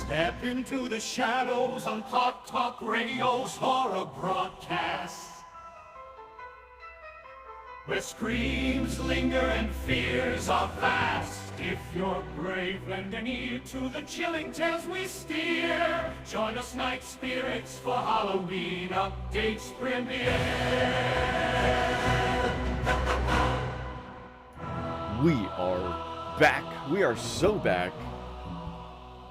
Step into the shadows on Talk Radio's horror broadcast, where screams linger and fears are vast. If you're brave, lend an ear to the chilling tales we steer. Join us, night spirits, for Halloween updates premiere. We are back. We are so back.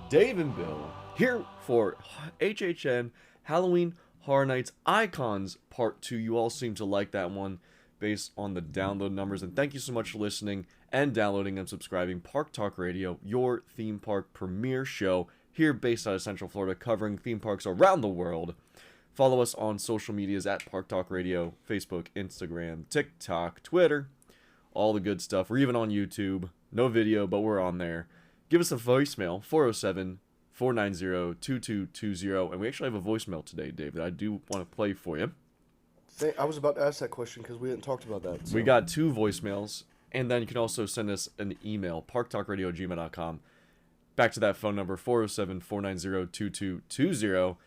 Dave and Bill here for HHN Halloween Horror Nights Icons Part 2. You all seem to like that one based on the download numbers. And thank you so much for listening and downloading and subscribing. Park Talk Radio, your theme park premiere show here based out of Central Florida, covering theme parks around the world. Follow us on social medias at Park Talk Radio, Facebook, Instagram, TikTok, Twitter, all the good stuff. We're even on YouTube. No video, but we're on there. Give us a voicemail, 407-490-2220. And we actually have a voicemail today, Dave, that I do want to play for you. I was about to ask that question because we hadn't talked about that. So. We got 2 voicemails, and then you can also send us an email, parktalkradio@gmail.com. Back to that phone number, 407-490-2220.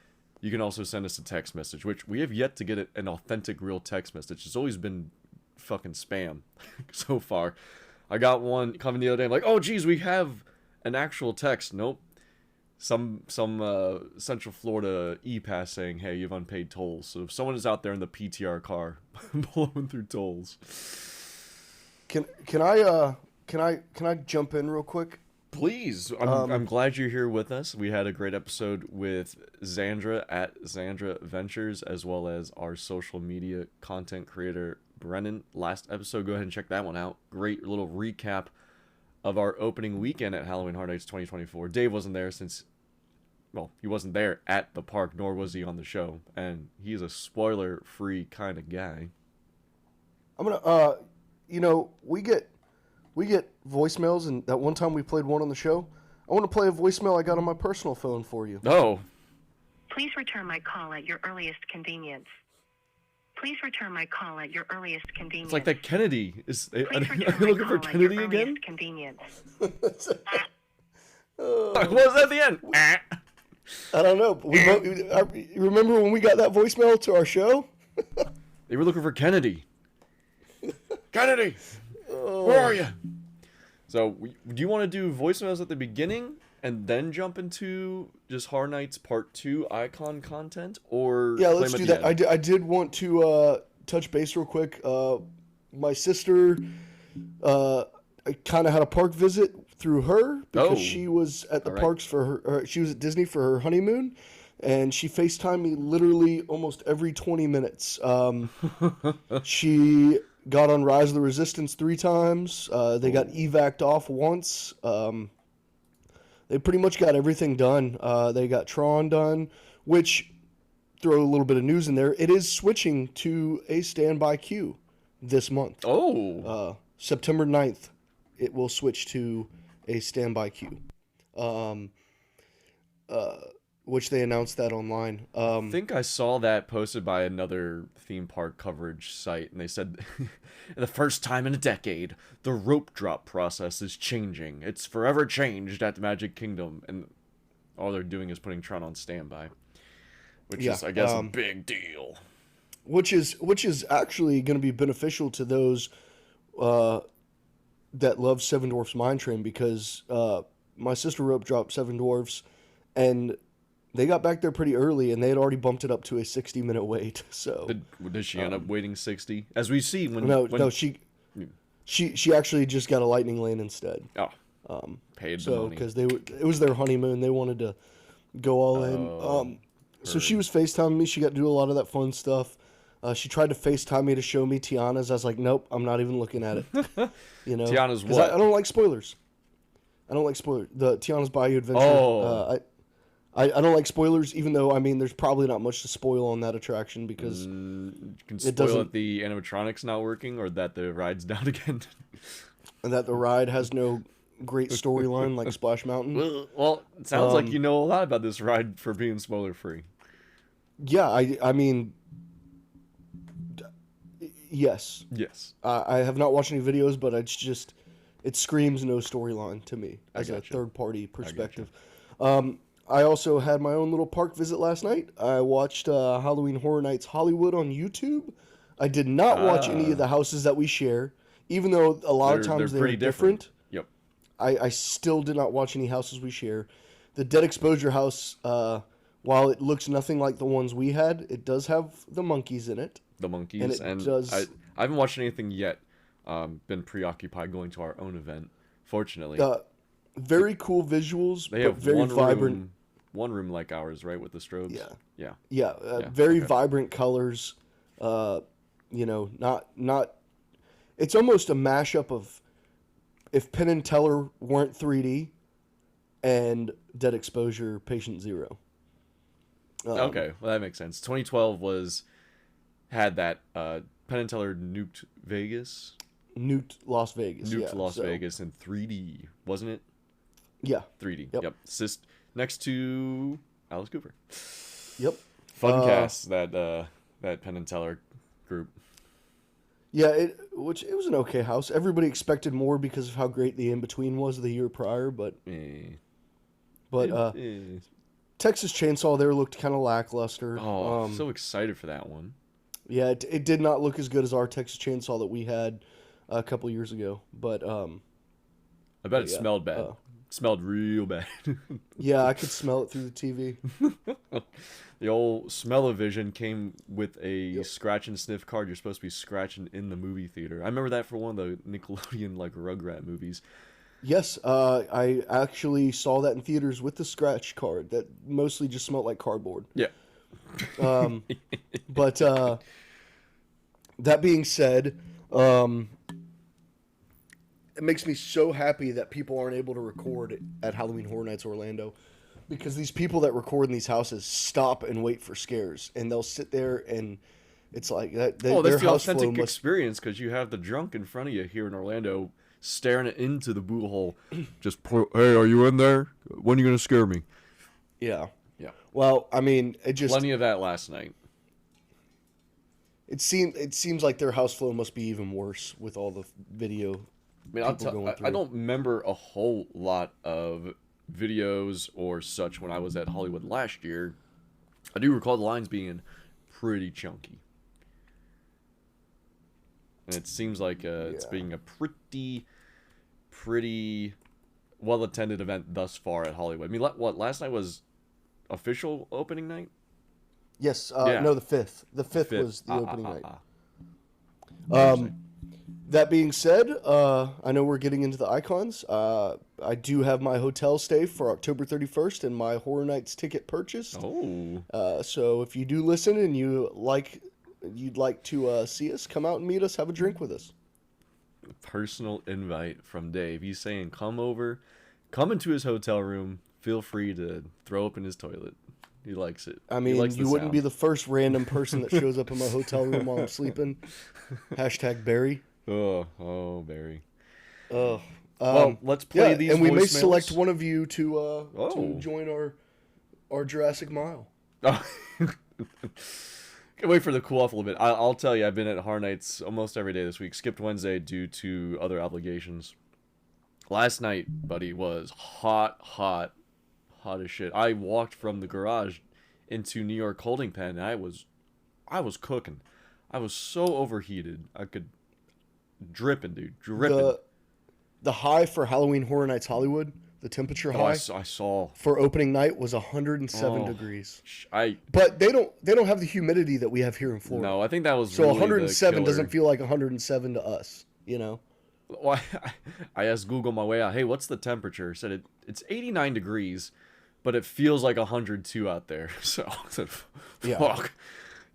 You can also send us a text message, which we have yet to get an authentic, real text message. It's always been fucking spam so far. I got one coming the other day. I'm like, oh, geez, we have an actual text. Nope. Some Central Florida e-pass saying, hey, you have unpaid tolls. So if someone is out there in the PTR car blowing through tolls. Can I jump in real quick? Please. I'm glad you're here with us. We had a great episode with Xandra at Xandra Ventures, as well as our social media content creator Brennan. Last episode, go ahead and check that one out. Great little recap of our opening weekend at Halloween Horror Nights 2024. Dave wasn't there since, well, he wasn't there at the park, nor was he on the show. And he's a spoiler-free kind of guy. I'm gonna, we get voicemails, and that one time we played one on the show. I want to play a voicemail I got on my personal phone for you. Oh. Please return my call at your earliest convenience. Please return my call at your earliest convenience. It's like that Kennedy. Are Please you return looking for my call Kennedy at your again? earliest convenience. What was that at the end? I don't know. You remember when we got that voicemail to our show? They were looking for Kennedy. Kennedy! Where are you? So, do you want to do voicemails at the beginning and then jump into just Horror Nights Part 2 icon content? Or yeah, let's do that. I did want to touch base real quick. My sister, I kind of had a park visit through her because she was at the parks for her. She was at Disney for her honeymoon, and she FaceTimed me literally almost every 20 minutes. She got on Rise of the Resistance 3 times. They got evac'd off once. They pretty much got everything done. They got Tron done, which, throw a little bit of news in there, it is switching to a standby queue this month. September 9th, it will switch to a standby queue, which they announced that online. I think I saw that posted by another theme park coverage site, and they said, the first time in a decade, the rope drop process is changing. It's forever changed at the Magic Kingdom, and all they're doing is putting Tron on standby, which is, I guess, a big deal. Which is actually going to be beneficial to those that love Seven Dwarfs Mine Train, because my sister rope dropped Seven Dwarfs, and they got back there pretty early, and they had already bumped it up to a 60-minute wait. So did she end up waiting 60? As we see she actually just got a lightning lane instead. Paid so money. because it was their honeymoon, they wanted to go all in. So she was FaceTiming me. She got to do a lot of that fun stuff. She tried to FaceTime me to show me Tiana's. I was like, nope, I'm not even looking at it. Tiana's what? I don't like spoilers. The Tiana's Bayou Adventure. I don't like spoilers, even though, I mean, there's probably not much to spoil on that attraction because you can spoil that the animatronics not working or that the ride's down again. And that the ride has no great storyline like Splash Mountain. Well, it sounds like you know a lot about this ride for being spoiler-free. Yeah, I mean, yes. Yes. I have not watched any videos, but it screams no storyline to me as a third-party perspective. I also had my own little park visit last night. I watched Halloween Horror Nights Hollywood on YouTube. I did not watch any of the houses that we share, even though a lot of times they're pretty different. Yep. I still did not watch any houses we share. The Dead Exposure house, while it looks nothing like the ones we had, it does have the monkeys in it. The monkeys. And it does... I haven't watched anything yet. Been preoccupied going to our own event, fortunately. Very cool visuals, They but have very vibrant. One room like ours, right, with the strobes? Yeah. Very okay. vibrant colors. Not. It's almost a mashup of if Penn and Teller weren't 3D, and Dead Exposure Patient Zero. Okay, well that makes sense. 2012 had that Penn and Teller nuked Vegas. Nuked Las Vegas. Nuked Las Vegas in 3D, wasn't it? Yeah. 3D. Yep. Next to Alice Cooper. Yep. Fun cast that Penn and Teller group. Yeah, it was an okay house. Everybody expected more because of how great the In Between was the year prior, but Texas Chainsaw there looked kind of lackluster. Oh, I'm so excited for that one. Yeah, it did not look as good as our Texas Chainsaw that we had a couple years ago, but I bet it smelled bad. Smelled real bad. Yeah, I could smell it through the TV. The old smell-o-vision came with a scratch and sniff card. You're supposed to be scratching in the movie theater. I remember that for one of the Nickelodeon like Rugrat movies. Yes, I actually saw that in theaters with the scratch card that mostly just smelled like cardboard. Yeah. But that being said, it makes me so happy that people aren't able to record at Halloween Horror Nights Orlando, because these people that record in these houses stop and wait for scares, and they'll sit there and it's like that. That's the authentic experience, because you have the drunk in front of you here in Orlando staring into the boo hole. Just, hey, are you in there? When are you going to scare me? Yeah. Yeah. Well, I mean, it just... Plenty of that last night. It seems like their house flow must be even worse with all the video. I mean, I don't remember a whole lot of videos or such when I was at Hollywood last year. I do recall the lines being pretty chunky. And it seems like it's being a pretty well-attended event thus far at Hollywood. I mean, last night was official opening night? Yes. No, the 5th. The 5th was the opening night. That being said, I know we're getting into the icons. I do have my hotel stay for October 31st and my Horror Nights ticket purchased. Oh. So if you do listen and you'd like to see us, come out and meet us, have a drink with us. Personal invite from Dave. He's saying, come over, come into his hotel room. Feel free to throw up in his toilet. He likes it. I mean, you wouldn't be the first random person that shows up in my hotel room while I'm sleeping. # Barry. Oh, Barry. Well, let's play these and we may voicemails. select one of you to join our Jurassic Mile. Oh. Can't wait for the cool off a little bit. I'll tell you, I've been at Horror Nights almost every day this week. Skipped Wednesday due to other obligations. Last night, buddy, was hot as shit. I walked from the garage into New York holding pen, and I was cooking. I was so overheated. I could dripping, dude, dripping. The high for Halloween Horror Nights Hollywood, the temperature high I saw for opening night was 107 degrees. But they don't have the humidity that we have here in Florida. No, I think that was so really 107 doesn't feel like 107 to us, you know. Well, I asked Google my way out. Hey, what's the temperature? Said it's 89 degrees, but it feels like 102 out there. So I said, fuck.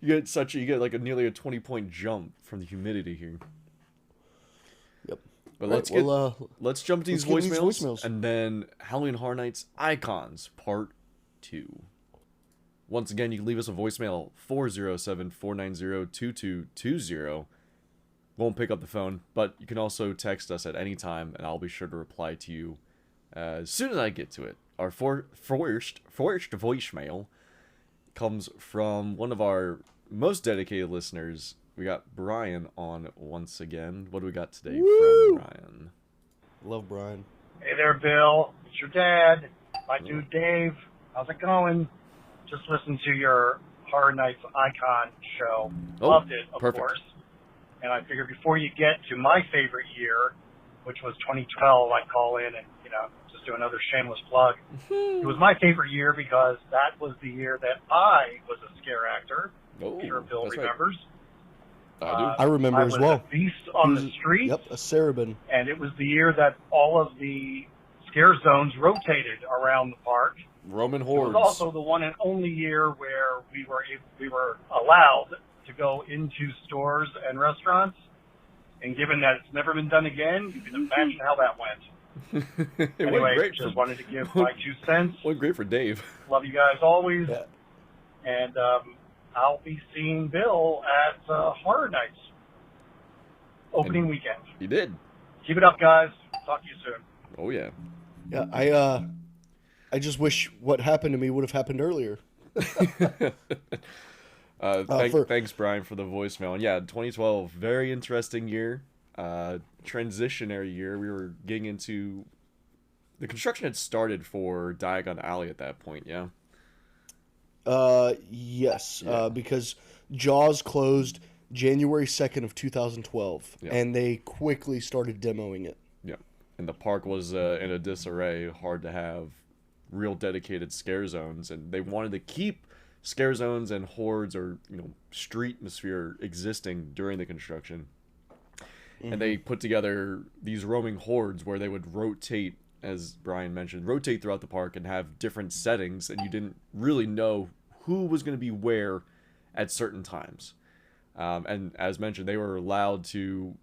Yeah. You get like nearly a 20-point jump from the humidity here. Yep. But let's jump to these voicemails, and then Halloween Horror Nights Icons Part 2. Once again, you can leave us a voicemail 407-490-2220. Won't pick up the phone, but you can also text us at any time, and I'll be sure to reply to you as soon as I get to it. Our first voicemail comes from one of our most dedicated listeners. We got Brian on once again. What do we got today from Brian? Love Brian. Hey there, Bill. It's your dad. My dude Dave. How's it going? Just listened to your Horror Nights Icon show. Oh, Loved it, of perfect. course. And I figured before you get to my favorite year, which was 2012, I'd call in and, just do another shameless plug. It was my favorite year because that was the year that I was a scare actor. Oh, I'm sure Bill that's remembers. right. I do. I remember as well. I was a beast on the street. Yep, a Sarabin. And it was the year that all of the scare zones rotated around the park. Roman It hordes. was also the one and only year where we were allowed to go into stores and restaurants. And given that it's never been done again, you can imagine how that went. It Anyway, went great just for, wanted to give my 2 cents. went great for Dave. Love you guys always. Yeah. And I'll be seeing Bill at Horror Nights opening weekend. He did. Keep it up, guys. Talk to you soon. Oh yeah. Yeah, I just wish what happened to me would have happened earlier. Thanks, Brian, for the voicemail. And yeah, 2012, very interesting year. Transitionary year. We were getting into the construction had started for Diagon Alley at that point. Yeah. Yes, Yeah. because Jaws closed January 2nd of 2012, Yeah. and they quickly started demoing it. Yeah. And the park was in a disarray. Hard to have real dedicated scare zones, and they wanted to keep scare zones and hordes or street atmosphere existing during the construction. And they put together these roaming hordes where they would rotate, as Brian mentioned, rotate throughout the park and have different settings, and you didn't really know who was going to be where at certain times. And as mentioned, they were allowed to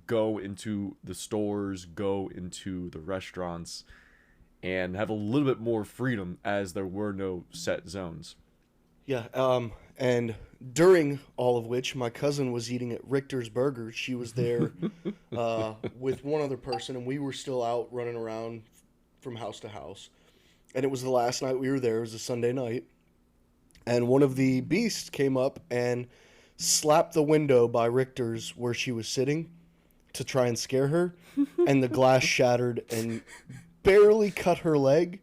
go into the stores, go into the restaurants, and have a little bit more freedom as there were no set zones. Yeah, and during all of which, my cousin was eating at Richter's Burgers. She was there with one other person, and we were still out running around from house to house. And it was the last night we were there. It was a Sunday night. And one of the beasts came up and slapped the window by Richter's where she was sitting to try and scare her. And the glass shattered and barely cut her leg.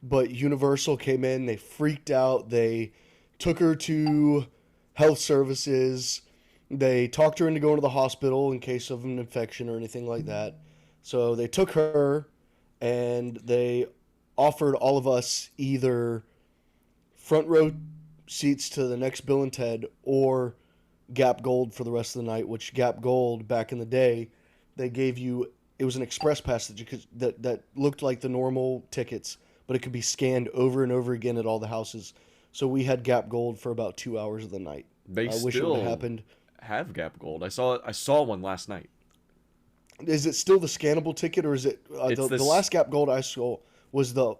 But Universal came in. They freaked out. They took her to health services. They talked her into going to the hospital in case of an infection or anything like that. So they took her and they offered all of us either front row seats to the next Bill and Ted or Gap Gold for the rest of the night, which Gap Gold back in the day, they gave you, it was an express pass that you could, that looked like the normal tickets, but it could be scanned over and over again at all the houses. So we had Gap Gold for about 2 hours of the night. They I wish it still would have happened. have Gap Gold. I saw one last night. Is it still the scannable ticket, or is it It's the this- last Gap Gold I saw was the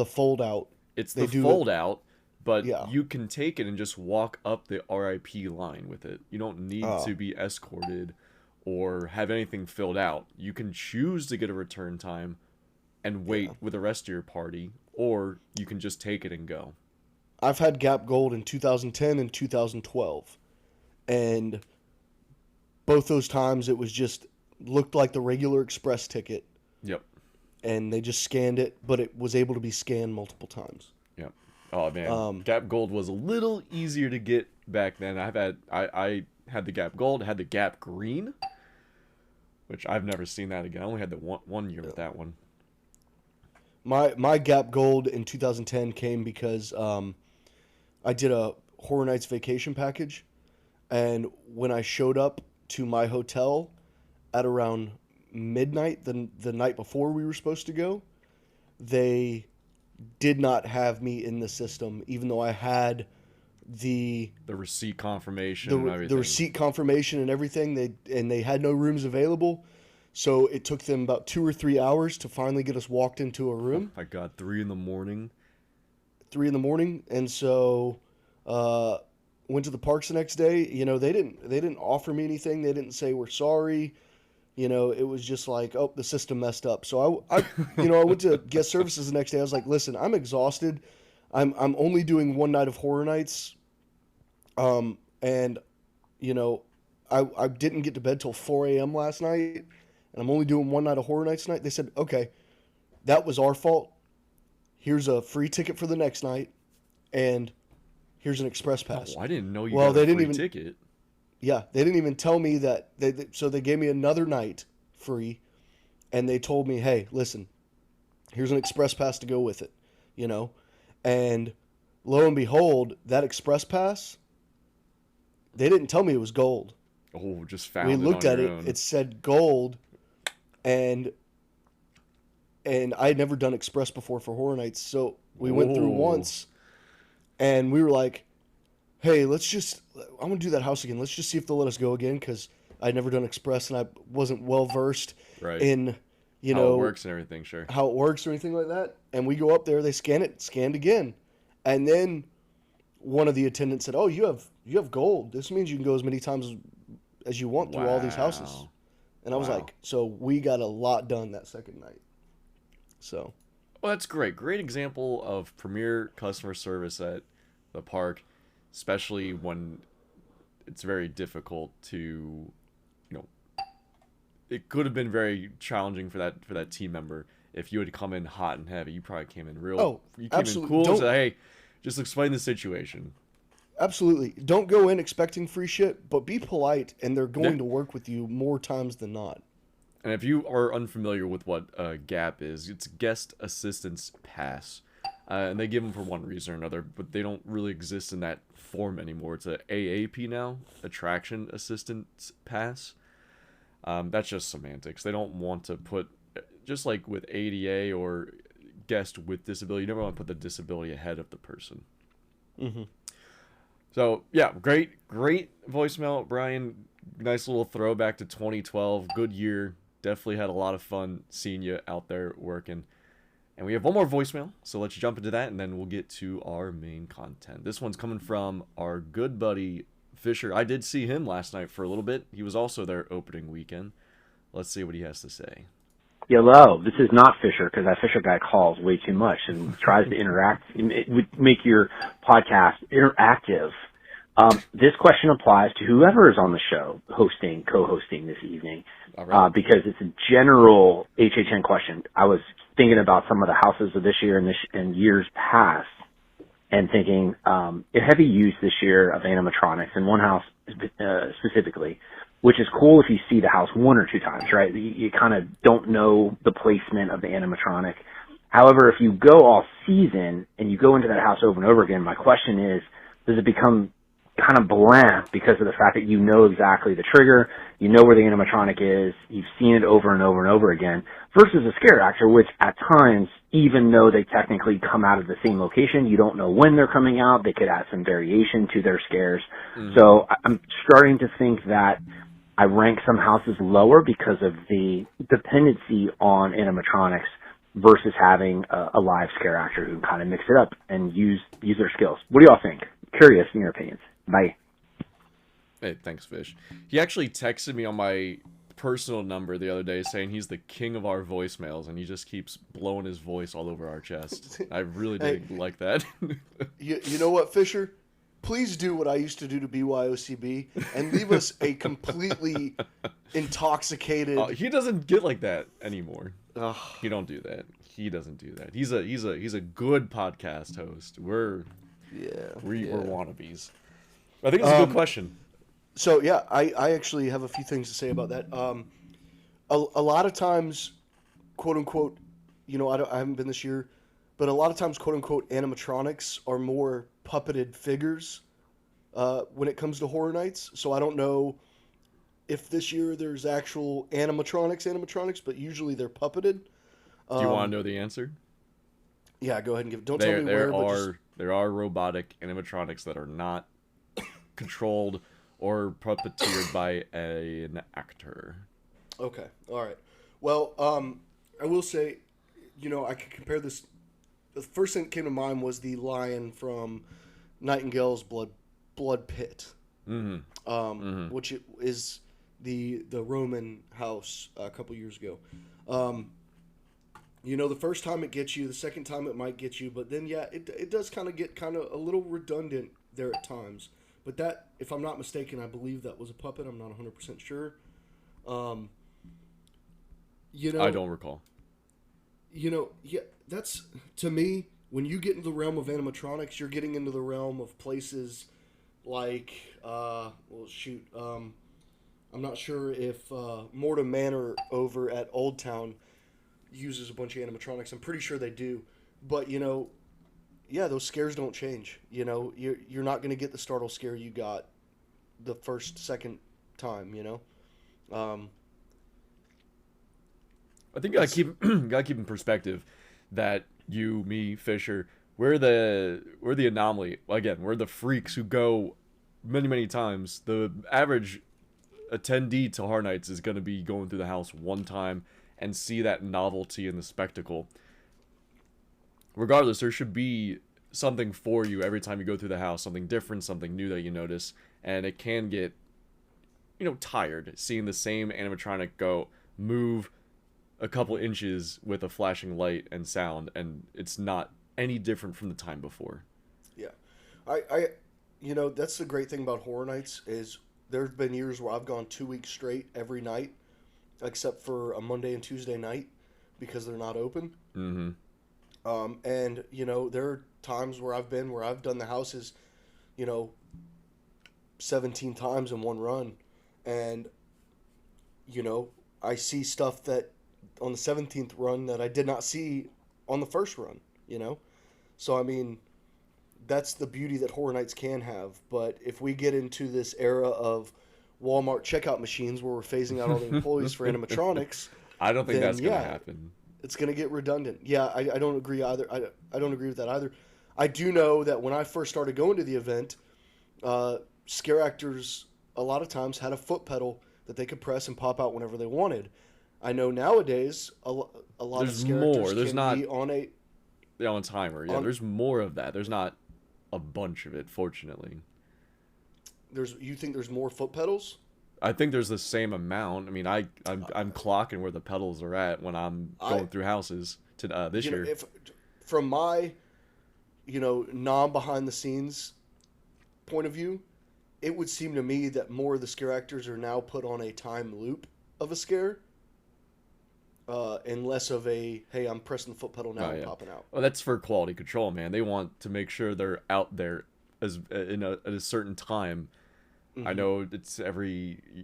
fold out? It's They the do fold out, but Yeah. you can take it and just walk up the RIP line with it. You don't need Oh. to be escorted or have anything filled out. You can choose to get a return time and wait with the rest of your party, or you can just take it and go. I've had Gap Gold in 2010 and 2012, and both those times it was just looked like the regular express ticket, Yep. and they just scanned it, but it was able to be scanned multiple times. Yep. Oh man, Gap Gold was a little easier to get back then. I had the Gap Gold, I had the Gap Green, which I've never seen that again. I only had the one year with that one. My Gap Gold in 2010 came because I did a Horror Nights vacation package, and when I showed up to my hotel at around midnight, the night before we were supposed to go, they did not have me in the system, even though I had the receipt confirmation and everything. the receipt confirmation and everything. They had no rooms available, so it took them about 2 or 3 hours to finally get us walked into a room. I got 3 in the morning. 3 in the morning, and so went to the parks the next day. You know, they didn't offer me anything. They didn't say we're sorry. You know, it was just like, oh, the system messed up. So I went to guest services the next day. I was like, listen, I'm exhausted. I'm only doing one night of Horror Nights, and you know, I didn't get to bed till 4 a.m. last night, and I'm only doing one night of Horror Nights tonight. They said, okay, that was our fault. here's a free ticket for the next night, and here's an express pass. Oh, I didn't know you Well, got they a didn't free even- ticket. Yeah, they didn't even tell me that. So they gave me another night free, and they told me, hey, listen, here's an express pass to go with it, you know? And lo and behold, that express pass, they didn't tell me it was gold. Oh, just found We it looked on at your it, own. it said gold, and I had never done express before for Horror Nights, so we went through Whoa. once, and we were like, hey, I'm going to do that house again. Let's just see if they'll let us go again, because I'd never done express, and I wasn't well-versed Right. in, how it works and everything, sure. how it works or anything like that. And we go up there, they scan it, scanned again. And then one of the attendants said, oh, you have gold. This means you can go as many times as you want through all these houses. Wow. And I was Wow. like, so we got a lot done that second night. So, Well, that's great. Great example of premier customer service at the park, especially when it's very difficult to, it could have been very challenging for that team member if you had come in hot and heavy. You probably came in you came absolutely. in cool and Don't- said, hey, just explain the situation. absolutely. Don't go in expecting free shit, but be polite, and they're going Yeah. to work with you more times than not. And if you are unfamiliar with what GAP is, it's Guest Assistance Pass. And they give them for one reason or another, but they don't really exist in that form anymore. It's a AAP now, Attraction Assistance Pass. That's just semantics. They don't want to put, just like with ADA or guest with disability, you never want to put the disability ahead of the person. Mm-hmm. So, yeah, great voicemail, Brian. Nice little throwback to 2012. Good year. Definitely had a lot of fun seeing you out there working. And we have one more voicemail, so let's jump into that, and then we'll get to our main content. This one's coming from our good buddy, Fisher. I did see him last night for a little bit. He was also there opening weekend. Let's see what he has to say. Hello, this is not Fisher, because that Fisher guy calls way too much and tries to interact, make your podcast interactive. This question applies to whoever is on the show, co-hosting this evening, All right. because it's a general HHN question. I was thinking about some of the houses of this year and years past, and thinking heavy use this year of animatronics in one house specifically, which is cool if you see the house one or two times, right? You kind of don't know the placement of the animatronic. However, if you go all season and you go into that house over and over again, my question is, does it become kind of bland because of the fact that you know exactly the trigger, you know where the animatronic is, you've seen it over and over and over again, versus a scare actor, which at times, even though they technically come out of the same location, you don't know when they're coming out, they could add some variation to their scares. Mm-hmm. So I'm starting to think that I rank some houses lower because of the dependency on animatronics versus having a live scare actor who can kind of mix it up and use their skills. What do y'all think? Curious in your opinions. Bye. Hey, thanks, Fish. He actually texted me on my personal number the other day saying he's the king of our voicemails, and he just keeps blowing his voice all over our chest. I really did like that. You know what, Fisher? Please do what I used to do to BYOCB and leave us a completely intoxicated. He doesn't get like that anymore. Ugh. He don't do that. He doesn't do that. He's a good podcast host. We're wannabes. I think it's a good question. So yeah, I actually have a few things to say about that. A lot of times, quote unquote, I haven't been this year, but a lot of times, quote unquote, animatronics are more puppeted figures when it comes to Horror Nights. So I don't know if this year there's actual animatronics, but usually they're puppeted. Do you want to know the answer? Yeah, go ahead and give. Don't tell me where. But just, there are robotic animatronics that are not controlled or puppeteered by an actor. okay, all right. Well, I will say, I could compare this. The first thing that came to mind was the lion from Nightingale's Blood Pit, which is the Roman house a couple years ago. The first time it gets you, the second time it might get you, but then it does kind of get a little redundant there at times. But that, if I'm not mistaken, I believe that was a puppet. I'm not 100% sure. I don't recall. That's, to me, when you get into the realm of animatronics, you're getting into the realm of places like, I'm not sure if Mortem Manor over at Old Town uses a bunch of animatronics. I'm pretty sure they do. But, yeah, those scares don't change. You're not going to get the startle scare you got the second time, I think you gotta keep in perspective that you, me, Fisher, we're the anomaly. Again, we're the freaks who go many, many times. The average attendee to Horror Nights is going to be going through the house one time and see that novelty and the spectacle. Regardless, there should be something for you every time you go through the house, something different, something new that you notice, and it can get, tired seeing the same animatronic move a couple inches with a flashing light and sound, and it's not any different from the time before. Yeah. That's the great thing about Horror Nights is there's been years where I've gone 2 weeks straight every night, except for a Monday and Tuesday night because they're not open. Mm-hmm. And, there are times where I've done the houses, 17 times in one run. And, I see stuff that on the 17th run that I did not see on the first run, So, I mean, that's the beauty that Horror Nights can have. But if we get into this era of Walmart checkout machines where we're phasing out all the employees for animatronics, I don't think that's going to yeah, happen. It's going to get redundant. Yeah, I don't agree either. I don't agree with that either. I do know that when I first started going to the event, scare actors a lot of times had a foot pedal that they could press and pop out whenever they wanted. I know nowadays a lot of scare actors can be on a timer. Yeah, there's more of that. There's not a bunch of it, fortunately. You think there's more foot pedals? I think there's the same amount. I mean, I'm clocking where the pedals are at when I'm going through houses to this year. From my, non behind the scenes point of view, it would seem to me that more of the scare actors are now put on a time loop of a scare, and less of a, hey, I'm pressing the foot pedal now and popping out. Well, that's for quality control, man. They want to make sure they're out there at a certain time. Mm-hmm. I know it's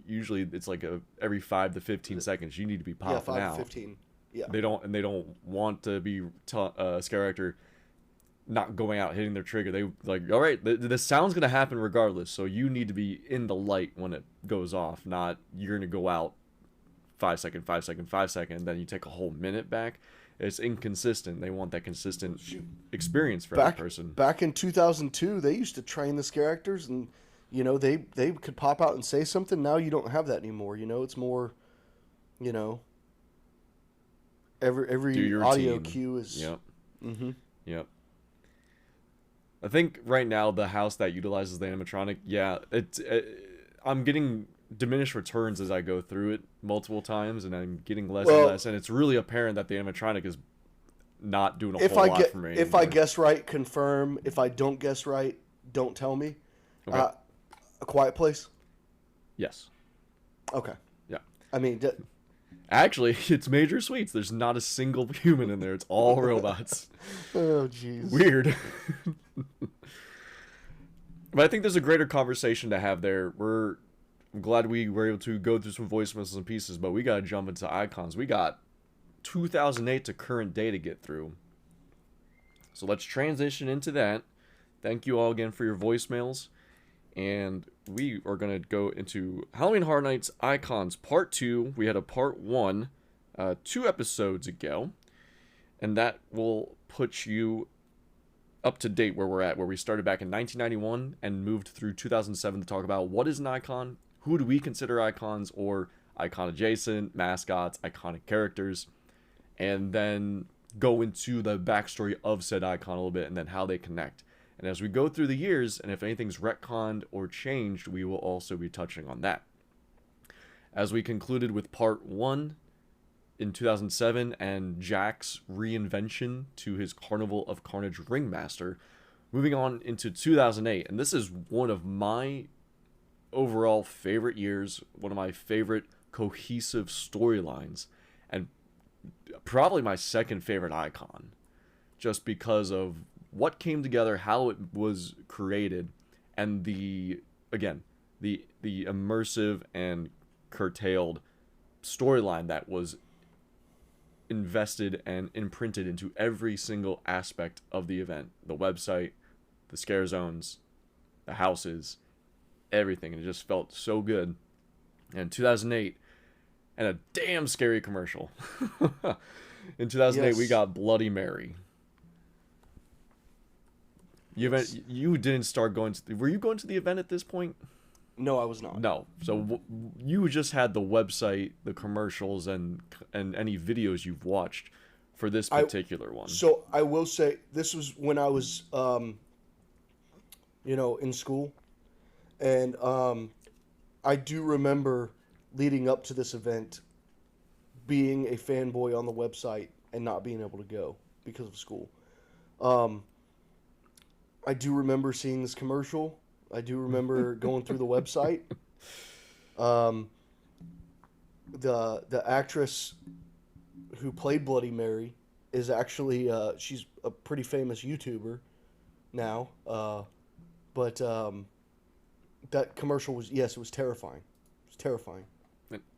usually it's like every 5 to 15 seconds you need to be popping out. 5 to 15. Yeah. They don't want to be scare actor not going out hitting their trigger. They like, all right, the sound's gonna happen regardless, so you need to be in the light when it goes off. Not you're gonna go out 5 second, 5 second, 5 second, and then you take a whole minute back. It's inconsistent. They want that consistent experience for every person. Back in 2002, they used to train the scare actors, and they could pop out and say something. Now you don't have that anymore. It's more, every audio cue is. Yep. Mm-hmm. Yep. I think right now the house that utilizes the animatronic, I'm getting diminished returns as I go through it multiple times, and I'm getting less and less, and it's really apparent that the animatronic is not doing a whole lot for me anymore. If I guess right, confirm. If I don't guess right, don't tell me. Okay. A Quiet Place? Yes. Okay. Yeah. I mean... Actually, it's Major Suites. There's not a single human in there. It's all robots. Oh, jeez. Weird. But I think there's a greater conversation to have there. I'm glad we were able to go through some voicemails and pieces, but we got to jump into icons. We got 2008 to current day to get through. So let's transition into that. Thank you all again for your voicemails. And we are going to go into Halloween Horror Nights Icons Part 2. We had a Part 1 2 episodes ago. And that will put you up to date where we're at, where we started back in 1991 and moved through 2007 to talk about what is an icon, who do we consider icons or icon adjacent, mascots, iconic characters, and then go into the backstory of said icon a little bit and then how they connect. And as we go through the years, and if anything's retconned or changed, we will also be touching on that. As we concluded with Part 1 in 2007 and Jack's reinvention to his Carnival of Carnage Ringmaster, moving on into 2008. And this is one of my overall favorite years, one of my favorite cohesive storylines, and probably my second favorite icon. just because of what came together, how it was created, and the immersive and curtailed storyline that was invested and imprinted into every single aspect of the event. The website, the scare zones, the houses, everything. And it just felt so good. And 2008, and a damn scary commercial. In 2008, we got Bloody Mary. You didn't start going to... Were you going to the event at this point? No, I was not. No. So you just had the website, the commercials, and any videos you've watched for this particular one. So I will say, this was when I was, in school. And I do remember leading up to this event being a fanboy on the website and not being able to go because of school. I do remember seeing this commercial. I do remember going through the website. The actress who played Bloody Mary is actually she's a pretty famous YouTuber now. But that commercial was, yes, it was terrifying. It was terrifying.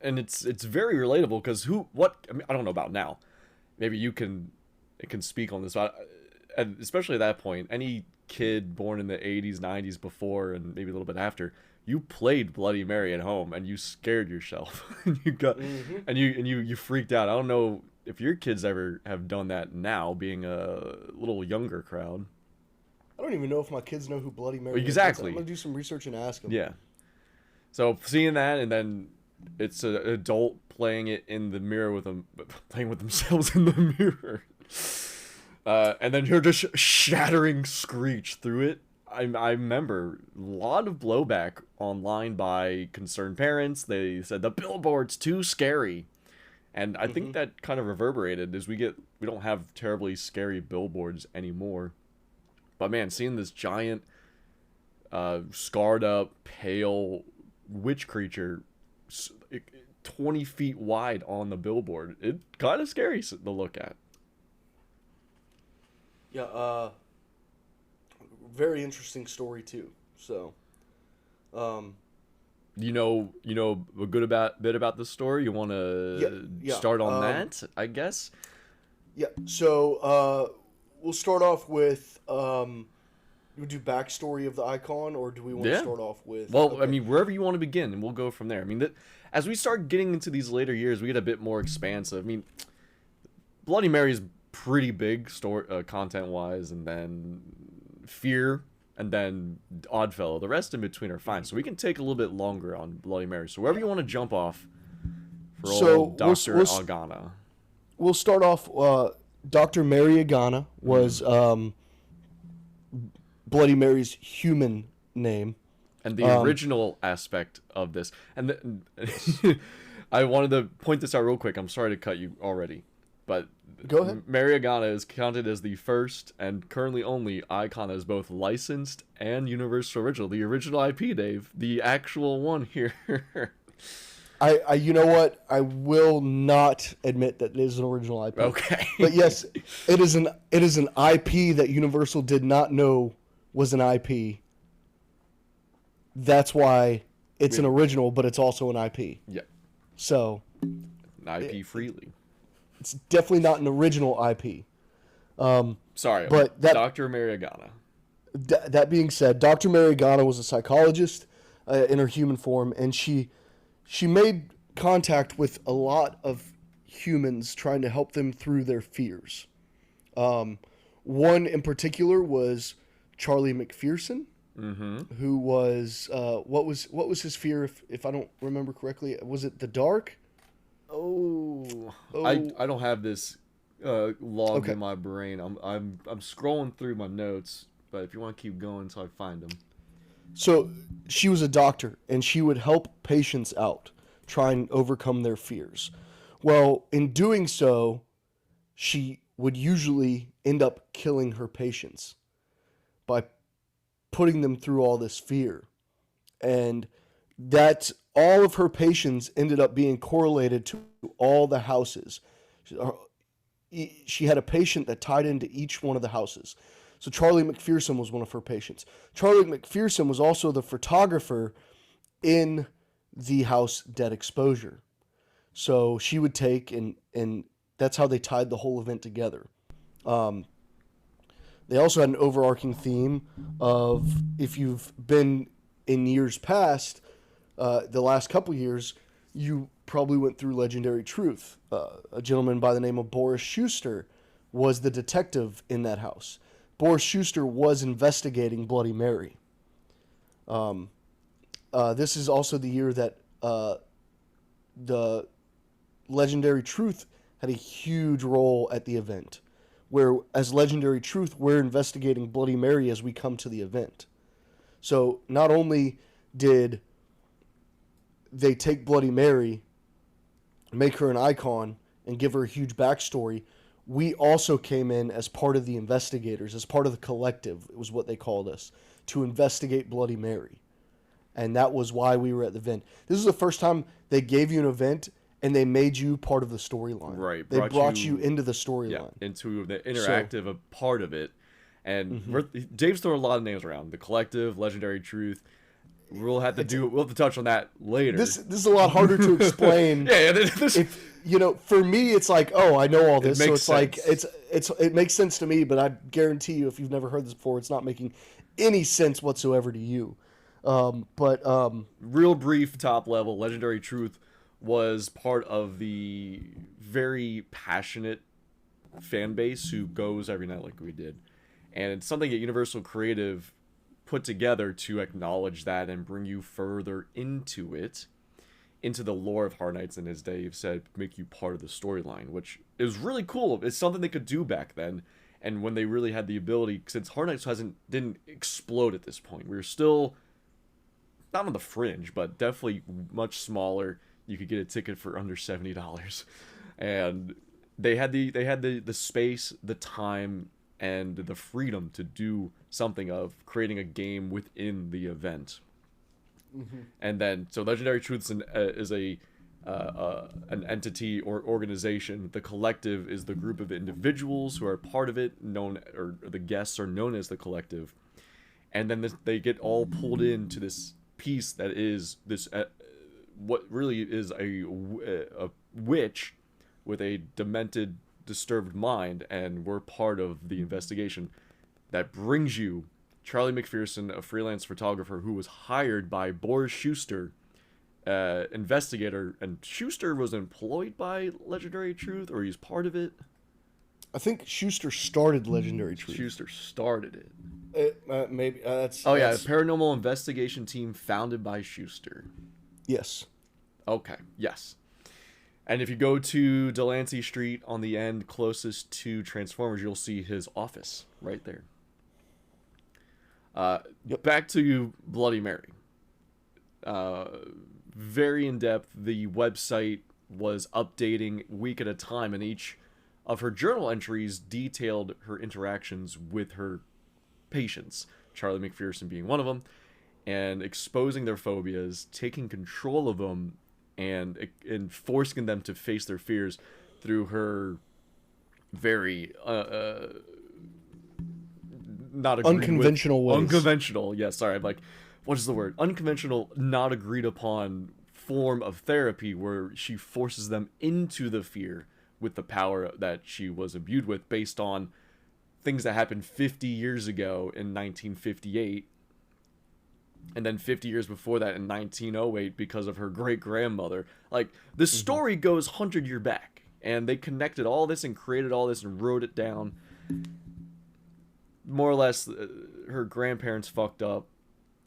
And it's very relatable because I don't know about now. Maybe it can speak on this, but especially at that point, any kid born in the 80s, 90s, before, and maybe a little bit after, you played Bloody Mary at home and you scared yourself. And you freaked out. I don't know if your kids ever have done that now, being a little younger crowd. I don't even know if my kids know who Bloody Mary is. Exactly. I'm going to do some research and ask them. Yeah. So seeing that, and then it's an adult playing it in the mirror playing with themselves in the mirror. And then you're just shattering screech through it. I remember a lot of blowback online by concerned parents. They said the billboard's too scary. And I think that kind of reverberated as we don't have terribly scary billboards anymore. But man, seeing this giant, scarred up, pale witch creature 20 feet wide on the billboard, it kind of scary to look at. Yeah, very interesting story too. So, you know a good bit about the story. You want to start on that, I guess. Yeah. So, we'll start off with you do backstory of the icon, or do we want to start off with? Well, okay. I mean, wherever you want to begin, and we'll go from there. I mean, as we start getting into these later years, we get a bit more expansive. I mean, Bloody Mary's pretty big content wise, and then Fear, and then Oddfellow. The rest in between are fine, so we can take a little bit longer on Bloody Mary. So wherever you want to jump off for old Dr. Agana. We'll start off. Dr. Mary Agana was Bloody Mary's human name. And the original aspect of this. And I wanted to point this out real quick. I'm sorry to cut you already. But go ahead. Mary Agana is counted as the first and currently only icon that is both licensed and Universal Original. The original IP, Dave. The actual one here. I you know what? I will not admit that it is an original IP. Okay. But yes, it is an IP that Universal did not know was an IP. That's why it's an original, but it's also an IP. Yeah. So an IP freely. It's definitely not an original IP. Sorry, but Dr. Mary Agana. That being said, Dr. Mary Agana was a psychologist in her human form, and she made contact with a lot of humans trying to help them through their fears. One in particular was Charlie McPherson, who was what was his fear? If I don't remember correctly, was it the dark? I don't have this logged in my brain. I'm scrolling through my notes, but if you want to keep going until I find them. So she was a doctor, and she would help patients out, try and overcome their fears. Well, in doing so, she would usually end up killing her patients by putting them through all this fear. And that all of her patients ended up being correlated to all the houses. she had a patient that tied into each one of the houses. So Charlie McPherson was one of her patients. Charlie McPherson was also the photographer in the house Dead Exposure. So she would take, and that's how they tied the whole event together. They also had an overarching theme of, if you've been in years past, the last couple years, you probably went through Legendary Truth. A gentleman by the name of Boris Schuster was the detective in that house. Boris Schuster was investigating Bloody Mary. This is also the year that the Legendary Truth had a huge role at the event, where as Legendary Truth, we're investigating Bloody Mary as we come to the event. So not only did they take Bloody Mary, make her an icon, and give her a huge backstory, we also came in as part of the investigators, as part of the collective, it was what they called us, to investigate Bloody Mary. And that was why we were at the event. This is the first time they gave you an event and they made you part of the storyline. Right. They brought you into the storyline. Yeah, into the interactive part of it. And Dave's thrown a lot of names around. The Collective, Legendary Truth. We'll have to touch on that later. This is a lot harder to explain. If, for me, it's like, oh, I know all this, so it's sense. It makes sense to me, but I guarantee you, if you've never heard this before, it's not making any sense whatsoever to you. Real brief, top level, Legendary Truth was part of the very passionate fan base who goes every night like we did, and it's something that Universal Creative put together to acknowledge that and bring you further into it, into the lore of Horror Nights, and as Dave said, make you part of the storyline, which is really cool. It's something they could do back then, and when they really had the ability, since Horror Nights didn't explode at this point. We were still not on the fringe, but definitely much smaller. You could get a ticket for under $70, and they had the space, the time, and the freedom to do something of creating a game within the event. And then, so Legendary Truths is an entity or organization. The Collective is the group of individuals who are part of it, or the guests are known as the Collective. And then they get all pulled into this piece that is this, what really is a witch with a demented, disturbed mind, and we're part of the investigation that brings you Charlie McPherson, a freelance photographer who was hired by Boris Schuster, investigator, and Schuster was employed by Legendary Truth, or he's part of it. I think Schuster started Legendary Truth. Schuster started it. Maybe that's. Yeah, a paranormal investigation team founded by Schuster. Yes. Okay. Yes. And if you go to Delancey Street on the end closest to Transformers, you'll see his office right there. Back to Bloody Mary. Very in-depth. The website was updating week at a time, and each of her journal entries detailed her interactions with her patients, Charlie McPherson being one of them, and exposing their phobias, taking control of them, and forcing them to face their fears through her very not unconventional ways. Unconventional, yes. Sorry, I'm like, what is the word? Unconventional, not agreed upon form of therapy where she forces them into the fear with the power that she was imbued with, based on things that happened 50 years ago in 1958. And then 50 years before that in 1908 because of her great-grandmother. Like, the story goes 100 years back. And they connected all this and created all this and wrote it down. More or less, her grandparents fucked up.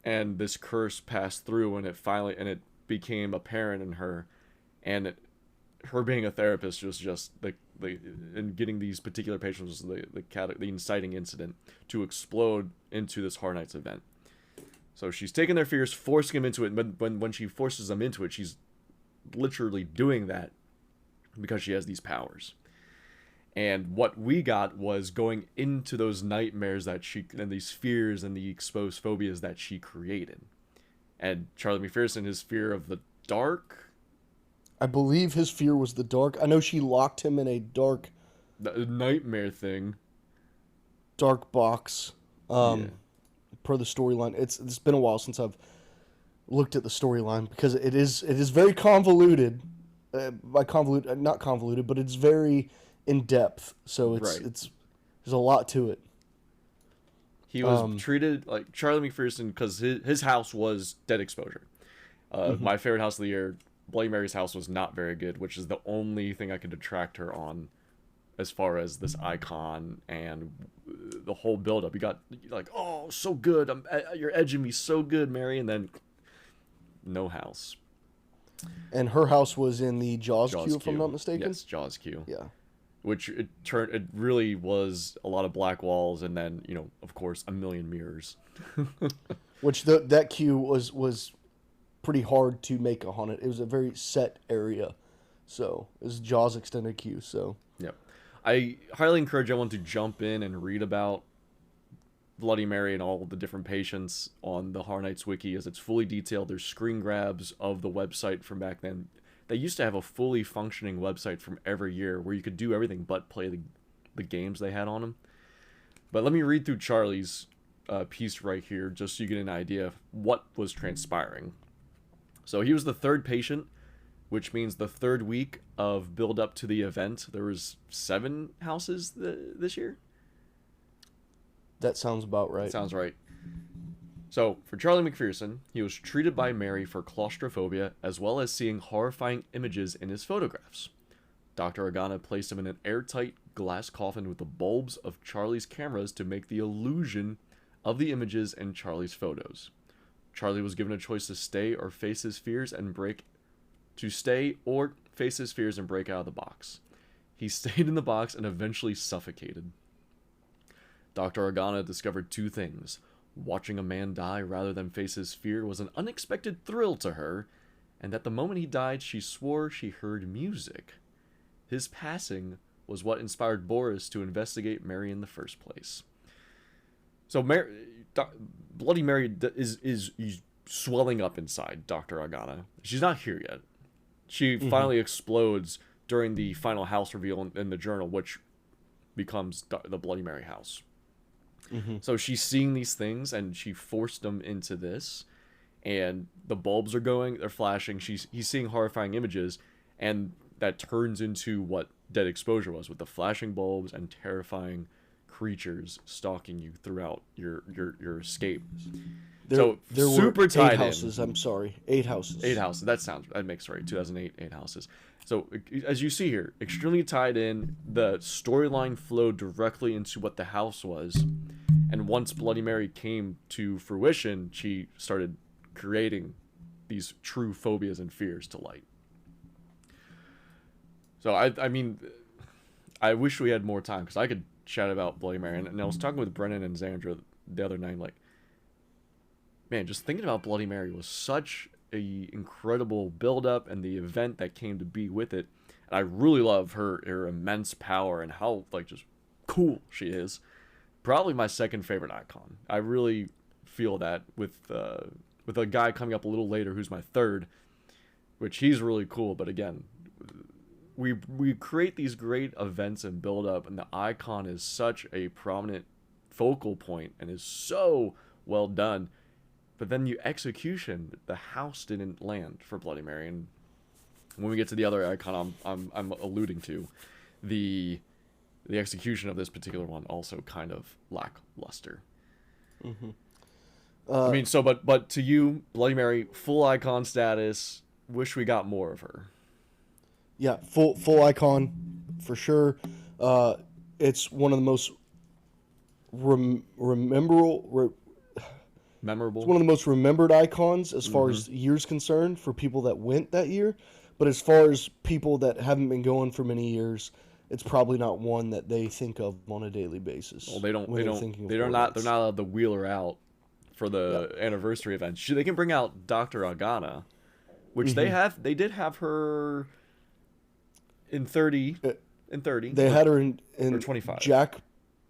And this curse passed through, and it became apparent in her. And her being a therapist was just and getting these particular patients was the inciting incident to explode into this Horror Nights event. So she's taking their fears, forcing them into it. But when she forces them into it, she's literally doing that because she has these powers. And what we got was going into those nightmares and these fears and the exposed phobias that she created. And Charlie McPherson, his fear of the dark. I believe his fear was the dark. I know she locked him in a dark The nightmare thing. Dark box. Yeah. Per the storyline, it's been a while since I've looked at the storyline because it is very convoluted. By convoluted, not convoluted, but it's very in depth. So Right. there's a lot to it. He was treated like Charlie McPherson because his house was dead exposure. My favorite house of the year, Bloody Mary's house, was not very good, which is the only thing I could detract her on as far as this icon and the whole build-up. You got like, oh, so good. You're edging me so good, Mary, and then no house. And her house was in the Jaws queue, if I'm not mistaken. Yes, Jaws queue. Yeah. Which it really was a lot of black walls, and then, you know, of course, a million mirrors. Which that queue was pretty hard to make a haunted. It was a very set area, so it was Jaws extended queue. So yep, I highly encourage everyone to jump in and read about Bloody Mary and all the different patients on the Horror Nights wiki, as it's fully detailed. There's screen grabs of the website from back then. They used to have a fully functioning website from every year where you could do everything but play the games they had on them. But let me read through Charlie's piece right here, just so you get an idea of what was transpiring. So he was the third patient, which means the third week of build up to the event. There was 7 houses this year. that sounds about right. Sounds right. So, for Charlie McPherson, he was treated by Mary for claustrophobia, as well as seeing horrifying images in his photographs. Dr. Agana placed him in an airtight glass coffin with the bulbs of Charlie's cameras to make the illusion of the images in Charlie's photos. Charlie was given a choice to stay or face his fears and break out of the box. He stayed in the box and eventually suffocated. Dr. Agana discovered 2 things. Watching a man die rather than face his fear was an unexpected thrill to her, and that the moment he died, she swore she heard music. His passing was what inspired Boris to investigate Mary in the first place. So Bloody Mary is swelling up inside Dr. Agana. She's not here yet. She finally explodes during the final house reveal in the journal, which becomes the Bloody Mary house. So she's seeing these things, and she forced them into this, and the bulbs are going, they're flashing. He's seeing horrifying images, and that turns into what Dead Exposure was, with the flashing bulbs and terrifying creatures stalking you throughout your escape. There super were tied 8 houses. I'm sorry, 8 houses. 8 houses. That makes right. 2008, 8 houses. So as you see here, extremely tied in. The storyline flowed directly into what the house was, and once Bloody Mary came to fruition, she started creating these true phobias and fears to light. So I mean, I wish we had more time, because I could chat about Bloody Mary, and I was talking with Brennan and Xandra the other night, like, man, just thinking about Bloody Mary was such a incredible build-up, and the event that came to be with it. And I really love her immense power and how, like, just cool she is. Probably my second favorite icon. I really feel that with a guy coming up a little later who's my third, which he's really cool. But again, we create these great events and build-up, and the icon is such a prominent focal point and is so well done. But then execution, the house didn't land for Bloody Mary. And when we get to the other icon I'm alluding to, the execution of this particular one also kind of lackluster. I mean, so but to you, Bloody Mary, full icon status. Wish we got more of her. Yeah, full icon for sure. It's one of the most memorable. It's one of the most remembered icons as far as years concerned for people that went that year. But as far as people that haven't been going for many years, it's probably not one that they think of on a daily basis. Well, they're not allowed to wheel her out for the anniversary event. They can bring out Dr. Agana, which they did have her in 30. They had her in 25.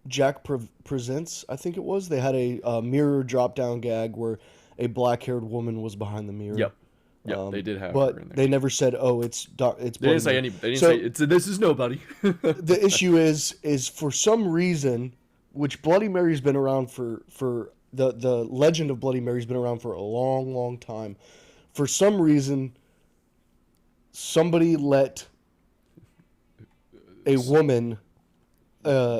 Jack Presents, I think it was. They had a mirror drop-down gag where a black-haired woman was behind the mirror. Yep. Yeah, they did have but her in there. they never said, "Oh, it's They Bloody didn't say Mary." any. They didn't So- say this is nobody. The issue is for some reason, which Bloody Mary's been around for the legend of Bloody Mary's been around for a long, long time. For some reason, somebody let a woman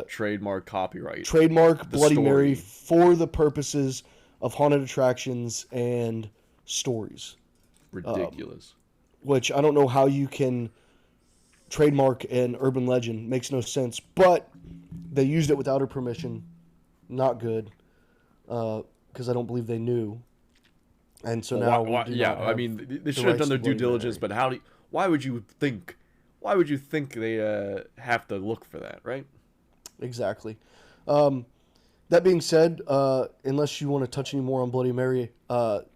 Trademark copyright. trademark The Bloody story. Mary for the purposes of haunted attractions and stories. Ridiculous. Which I don't know how you can trademark an urban legend. Makes no sense. But they used it without her permission. Not good. Because I don't believe they knew. And so now we do not I have mean, they the should have rights done their to due Bloody diligence. Mary. But how do? Why would you think? Why would you think they have to look for that, right? Exactly. That being said, unless you want to touch any more on Bloody Mary,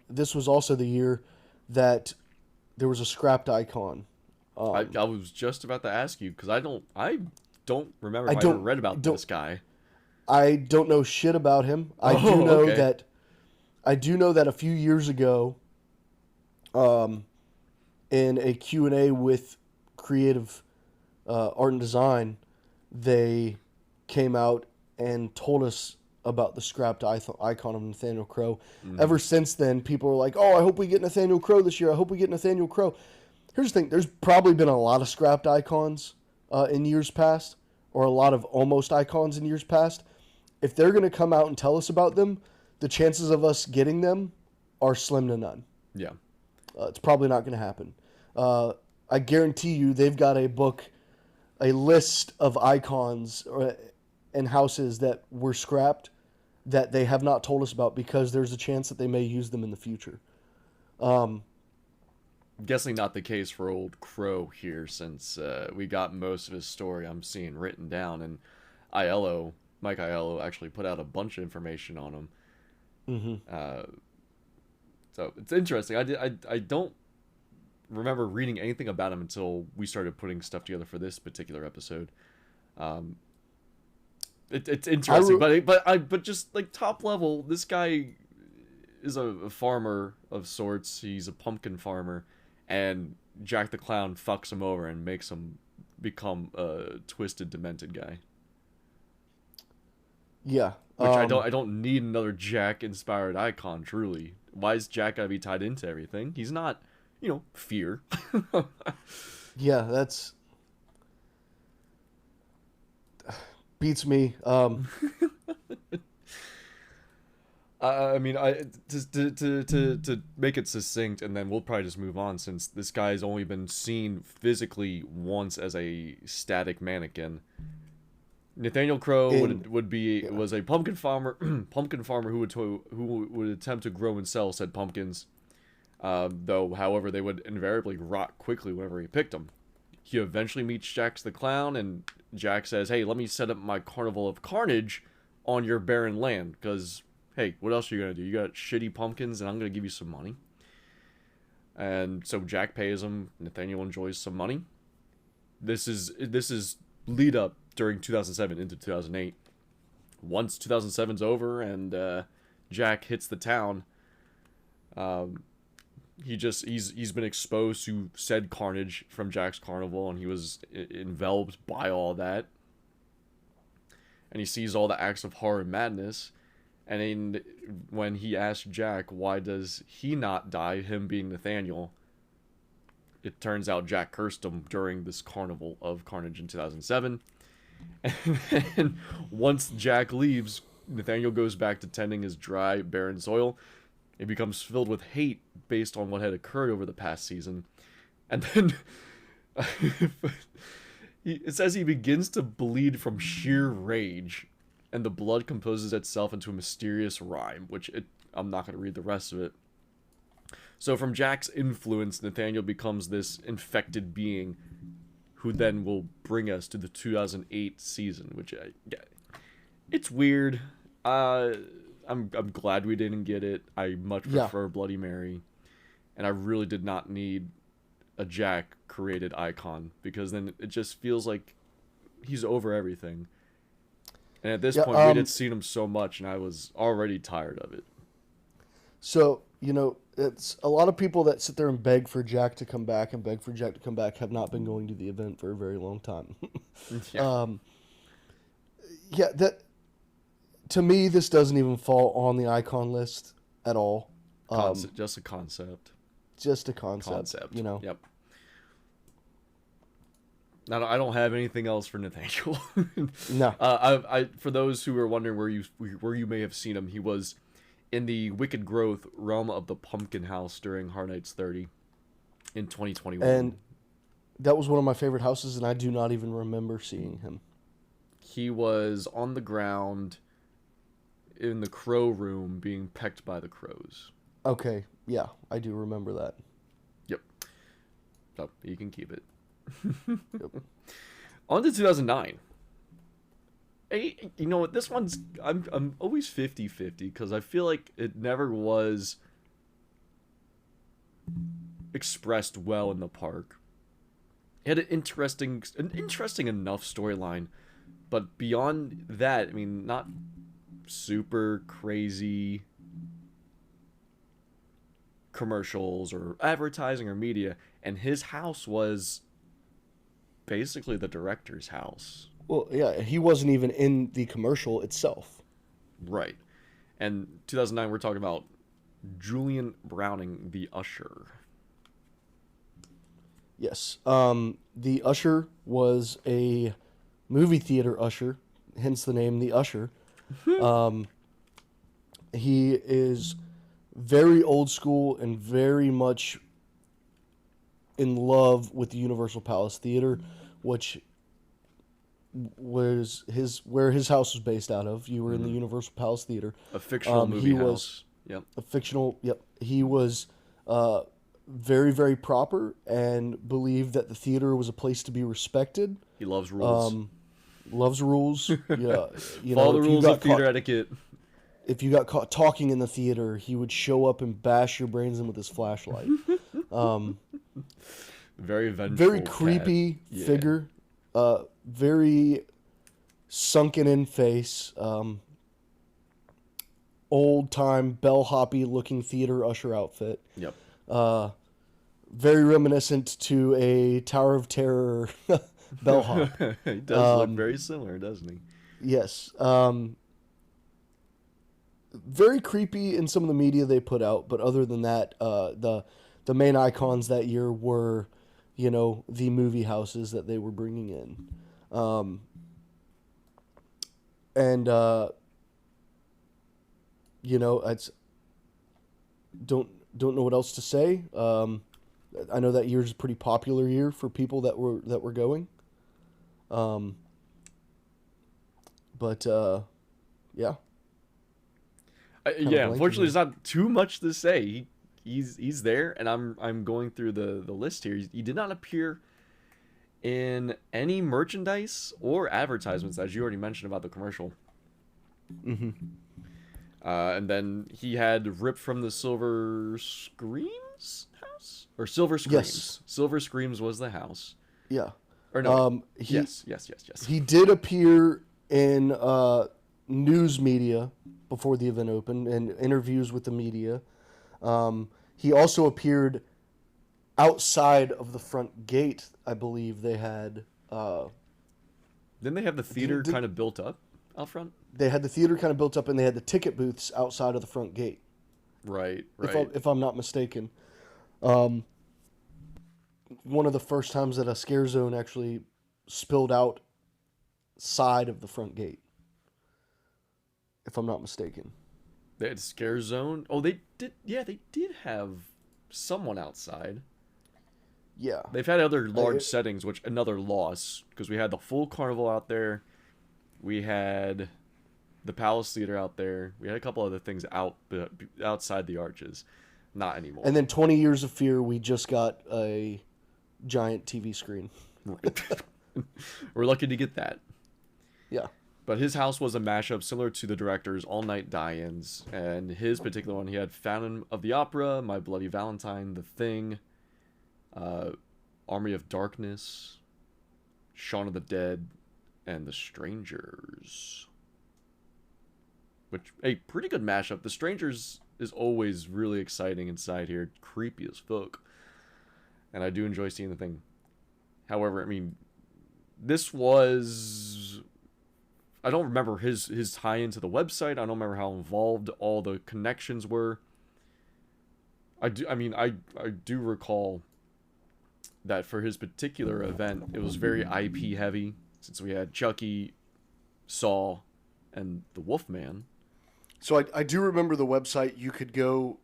this was also the year that there was a scrapped icon. I was just about to ask you because I don't remember if I don't- ever read about don't- this guy. I don't know shit about him. I okay. do know that a few years ago, in a Q&A with Creative Art and Design, they came out and told us about the scrapped icon of Nathaniel Crowe. Ever since then, people are like, "Oh, I hope we get Nathaniel Crowe this year. I hope we get Nathaniel Crowe." Here's the thing: there's probably been a lot of scrapped icons in years past, or a lot of almost icons in years past. If they're going to come out and tell us about them, the chances of us getting them are slim to none. Yeah. It's probably not going to happen. I guarantee you they've got a list of icons and houses that were scrapped that they have not told us about because there's a chance that they may use them in the future. Guessing not the case for old Crow here, since we got most of his story I'm seeing written down, and Mike Aiello actually put out a bunch of information on him. So it's interesting. I don't remember reading anything about him until we started putting stuff together for this particular episode. It's interesting, but just like top level, this guy is a farmer of sorts. He's a pumpkin farmer, and Jack the Clown fucks him over and makes him become a twisted, demented guy. Yeah. Which I don't need another Jack inspired icon, truly. Why is Jack gotta be tied into everything? He's not, fear. Yeah, that's beats me. I mean, to make it succinct, and then we'll probably just move on, since this guy's only been seen physically once as a static mannequin. Nathaniel Crowe was a pumpkin farmer, who would attempt to grow and sell said pumpkins. However, they would invariably rot quickly whenever he picked them. He eventually meets Jack the Clown, and Jack says, "Hey, let me set up my carnival of carnage on your barren land, because, hey, what else are you going to do? You got shitty pumpkins, and I'm going to give you some money." And so Jack pays him. Nathaniel enjoys some money. This is lead up during 2007 into 2008. Once 2007's over and Jack hits the town, he's been exposed to said carnage from Jack's carnival, and he was enveloped by all that. And he sees all the acts of horror and madness. And when he asked Jack why does he not die, him being Nathaniel, it turns out Jack cursed him during this carnival of carnage in 2007. And once Jack leaves, Nathaniel goes back to tending his dry, barren soil. It becomes filled with hate based on what had occurred over the past season. And then it says he begins to bleed from sheer rage, and the blood composes itself into a mysterious rhyme, I'm not going to read the rest of it. So from Jack's influence, Nathaniel becomes this infected being who then will bring us to the 2008 season, which it's weird. I'm glad we didn't get it. I much prefer Bloody Mary, and I really did not need a Jack created icon, because then it just feels like he's over everything. And at this point, we had seen him so much, and I was already tired of it. So you know, it's a lot of people that sit there and beg for Jack to come back and beg for Jack to come back have not been going to the event for a very long time. Yeah. Yeah, that to me, this doesn't even fall on the icon list at all. Just a concept. Just a concept, you know. Yep. I don't have anything else for Nathaniel. No. I for those who are wondering where you may have seen him, he was in the Wicked Growth realm of the Pumpkin House during Hard Nights 30 in 2021. And that was one of my favorite houses, and I do not even remember seeing him. He was on the ground in the crow room being pecked by the crows. Okay, yeah, I do remember that. Yep. So you can keep it. Yep. On to 2009. Hey, you know what? This one's I'm always 50-50 because I feel like it never was expressed well in the park. It had an interesting enough storyline, but beyond that, I mean, not super crazy commercials or advertising or media. And his house was basically the director's house. Well, yeah, he wasn't even in the commercial itself. Right. And 2009, we're talking about Julian Browning, the usher. Yes. The usher was a movie theater usher, hence the name The Usher. He is very old school and very much in love with the Universal Palace Theater, which was where his house was based out of. You were in the Universal Palace Theater. A fictional movie house. Yep. A fictional, yep. He was very, very proper and believed that the theater was a place to be respected. He loves rules. Loves rules. Yeah. Follow the rules of theater etiquette. If you got caught talking in the theater, he would show up and bash your brains in with his flashlight. Very vengeful. Very creepy figure. Very sunken in face. Old time bellhoppy looking theater usher outfit. Yep. Very reminiscent to a Tower of Terror bellhop. He does look very similar, doesn't he? Yes. Very creepy in some of the media they put out, but other than that, the main icons that year were, you know, the movie houses that they were bringing in. You know, it's don't know what else to say. I know that year's a pretty popular year for people that were going. Yeah. Yeah, unfortunately, there's not too much to say. He's there, and I'm going through the list here. He did not appear in any merchandise or advertisements, as you already mentioned about the commercial. Mm-hmm. And then he had ripped from the Silver Screams house? Or Silver Screams. Yes. Silver Screams was the house. Yeah. Or no. Yes. He did appear in news media before the event opened and interviews with the media. He also appeared outside of the front gate. I believe they had. Didn't they have the theater kind of built up out front? They had the theater kind of built up, and they had the ticket booths outside of the front gate. Right. If I'm not mistaken. One of the first times that a scare zone actually spilled out side of the front gate. If I'm not mistaken. They had scare zone. Oh, they did. Yeah, they did have someone outside. Yeah. They've had other large settings, which another loss, because we had the full carnival out there. We had the Palace Theater out there. We had a couple other things outside the arches. Not anymore. And then 20 Years of Fear, we just got a giant TV screen. Right. We're lucky to get that. Yeah. But his house was a mashup similar to the director's All Night Die-Ins. And his particular one, he had Phantom of the Opera, My Bloody Valentine, The Thing, Army of Darkness, Shaun of the Dead, and The Strangers. Which, a pretty good mashup. The Strangers is always really exciting inside here. Creepy as fuck. And I do enjoy seeing the thing. However, I mean, this was... I don't remember his tie into the website. I don't remember how involved all the connections were. I do recall that for his particular event, it was very IP heavy, since we had Chucky, Saw, and the Wolfman. So I do remember the website. You could go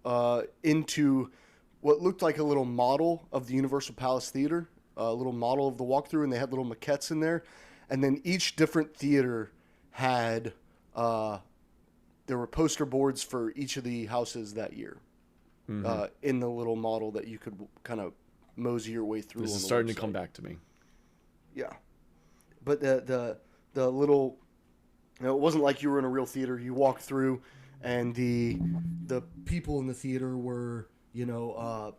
into what looked like a little model of the Universal Palace Theater, a little model of the walkthrough, and they had little maquettes in there. And then each different theater had, there were poster boards for each of the houses that year in the little model that you could kind of mosey your way through. This on is the starting website. to come back to me. Yeah. But the little, you know, it wasn't like you were in a real theater. You walked through, and the people in the theater were, you know,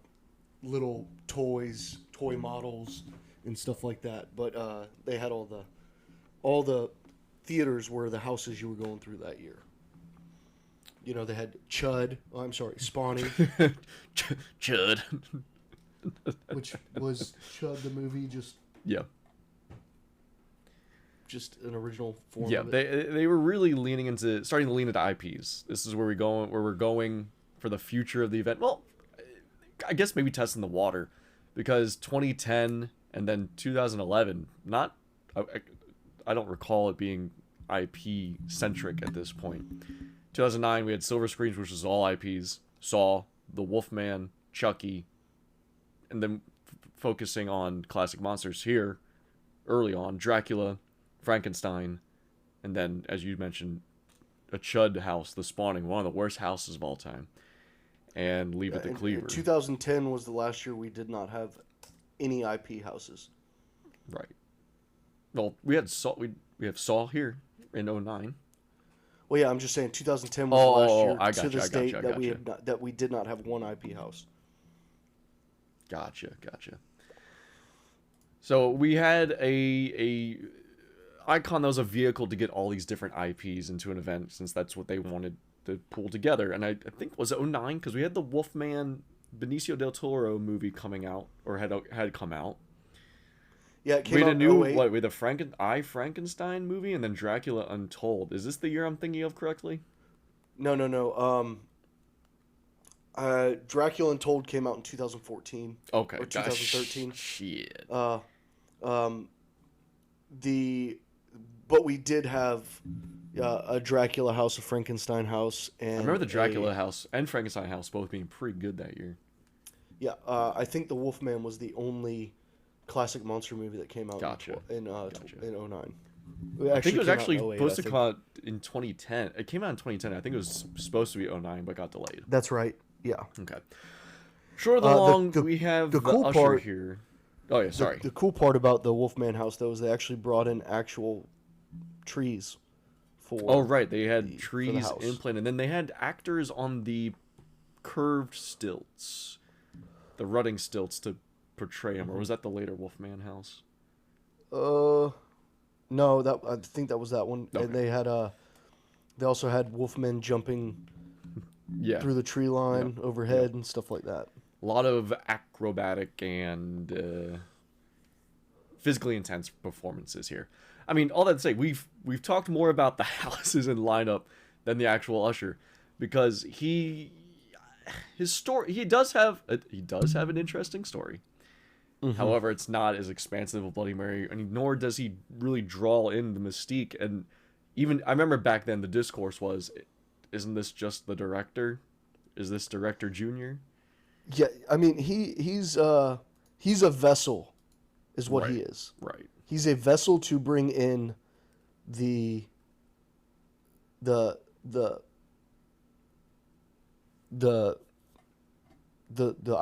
little toys, toy models, and stuff like that. But they had all the theaters were the houses you were going through that year. You know, they had Spawning, Chud. which was Chud the movie, just an original form. Yeah, of it. they were really starting to lean into IPs. This is where we're going for the future of the event. Well, I guess maybe testing the water, because 2010 and then 2011, I don't recall it being IP centric at this point. 2009 we had Silver Screens, which was all IPs. Saw, the Wolfman, Chucky, and then focusing on classic monsters here early on, Dracula, Frankenstein, and then, as you mentioned, a Chud house, The Spawning, one of the worst houses of all time, and Leave It to Cleaver. 2010 was the last year we did not have any IP houses. Right. Well, we had Saw. We have Saw here in 2009. Well, yeah, I'm just saying 2010 was the last year I to this date that we did not have one IP house. Gotcha. So we had a Icon that was a vehicle to get all these different IPs into an event, since that's what they wanted to pull together. And I think, was it 2009? Because we had the Wolfman Benicio del Toro movie coming out, or had come out. Yeah, it came we had out a new in 08. we had the Frankenstein movie, and then Dracula Untold. Is this the year I'm thinking of correctly? No. Dracula Untold came out in 2014. Okay. Or 2013. Shit. But we did have a Dracula house, a Frankenstein house, and I remember the Dracula house and Frankenstein house both being pretty good that year. Yeah, I think the Wolfman was the only classic monster movie that came out in 2009. I think it was actually supposed to come out in 2010. It came out in 2010. I think it was supposed to be 2009, but got delayed. That's right. Yeah. Okay. Short of the long, we have the cool usher part here. Oh yeah, sorry. The cool part about the Wolfman house, though, is they actually brought in actual trees for. Oh right, they had the trees house. implanted, and then they had actors on the curved stilts, the rutting stilts to portray him. Or was that the later Wolfman house? No, I think that was that one. Okay. And they also had Wolfmen jumping through the tree line overhead and stuff like that. A lot of acrobatic and physically intense performances here. I mean, all that to say, we've talked more about the houses and lineup than the actual usher, because his story, he does have an interesting story. Mm-hmm. However, it's not as expansive of Bloody Mary, nor does he really draw in the mystique. And even I remember back then the discourse was, "Isn't this just the director? Is this director junior?" Yeah, I mean he's a vessel, is what he is. Right. He's a vessel to bring in the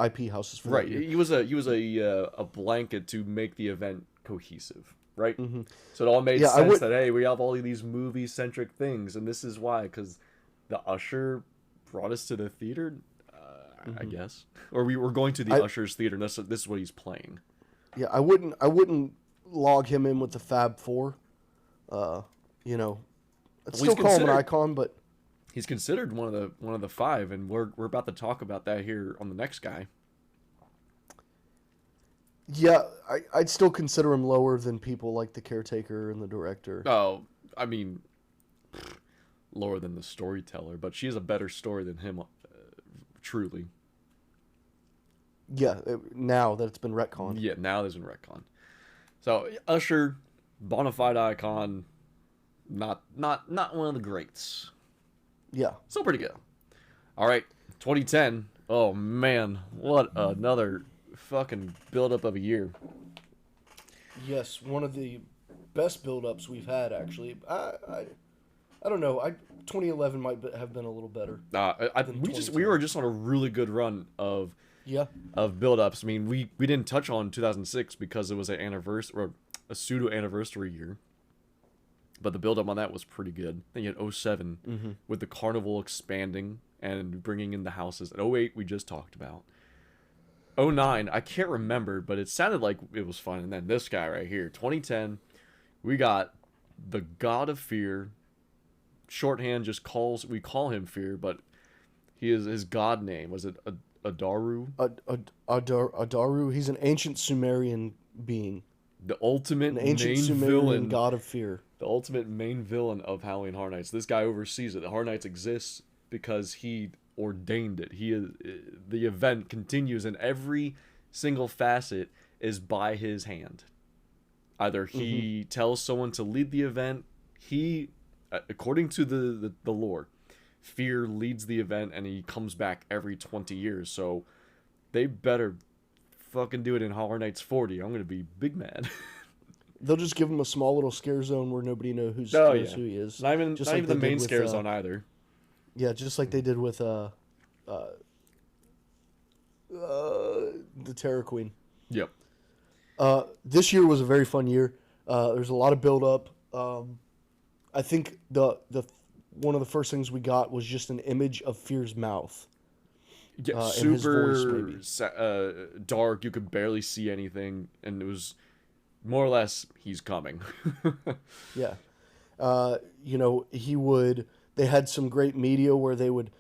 IP houses for right. that year. He was a blanket to make the event cohesive, right? Mm-hmm. So it all made sense that, hey, we have all of these movie centric things, and this is why, because the usher brought us to the theater, I guess, or we were going to the usher's theater, and this is what he's playing. Yeah, I wouldn't log him in with the Fab Four. I'd still call him an icon, but He's considered one of the five, and we're about to talk about that here on the next guy. Yeah, I'd still consider him lower than people like the caretaker and the director. Oh, I mean, lower than the storyteller, but she has a better story than him, truly. Yeah, now that it's been retconned. Yeah, now there's been retcon. So Usher, bona fide icon, not one of the greats. Yeah. Still pretty good. All right, 2010. Oh man, what another fucking buildup of a year. Yes, one of the best build-ups we've had, actually. I don't know. 2011 might have been a little better. We were just on a really good run of build-ups. I mean, we didn't touch on 2006 because it was an anniversary or a pseudo anniversary year. But the build-up on that was pretty good. Then you had 07 with the carnival expanding and bringing in the houses. And 08 we just talked about. 09, I can't remember, but it sounded like it was fun. And then this guy right here, 2010, we got the God of Fear. Shorthand we call him Fear, but his god name was it Adaru? Adaru. He's an ancient Sumerian being. The ultimate An ancient main Sumerian villain, god of fear. the ultimate main villain of Halloween Horror Nights. This guy oversees it. The Horror Nights exists because he ordained it. The event continues, and every single facet is by his hand. Either he tells someone to lead the event. He, according to the lore, Fear leads the event, and he comes back every 20 years. So they better fucking do it in Horror Nights 40. I'm gonna be big mad. They'll just give him a small little scare zone where nobody knows who he is. Not even Just like the they main did scare with, zone either. Yeah, just like they did with the Terror Queen. Yep. This year was a very fun year. There's a lot of build up. I think the one of the first things we got was just an image of Fear's mouth. Yeah, and his voice, super dark. You could barely see anything, and it was more or less he's coming. Yeah. They had some great media where they would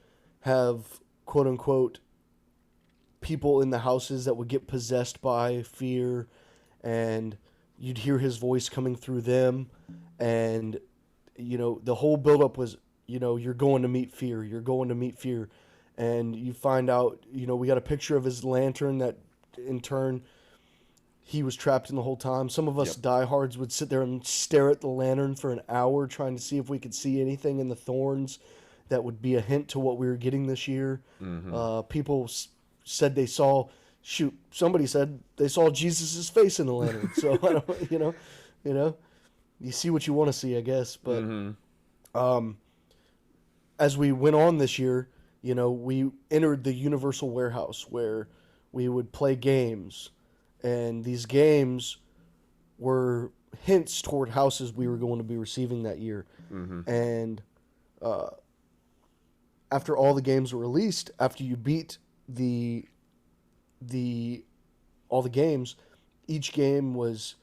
have, quote unquote, people in the houses that would get possessed by Fear, and you'd hear his voice coming through them. And, the whole buildup was, you're going to meet Fear. You're going to meet Fear. And you find out, we got a picture of his lantern that, in turn, he was trapped in the whole time. Some of us diehards would sit there and stare at the lantern for an hour trying to see if we could see anything in the thorns that would be a hint to what we were getting this year. People said they saw, somebody said they saw Jesus' face in the lantern. So, I don't, you see what you want to see, I guess. But as we went on this year, we entered the Universal Warehouse where we would play games. And these games were hints toward houses we were going to be receiving that year. And after all the games were released, after you beat all the games, each game was,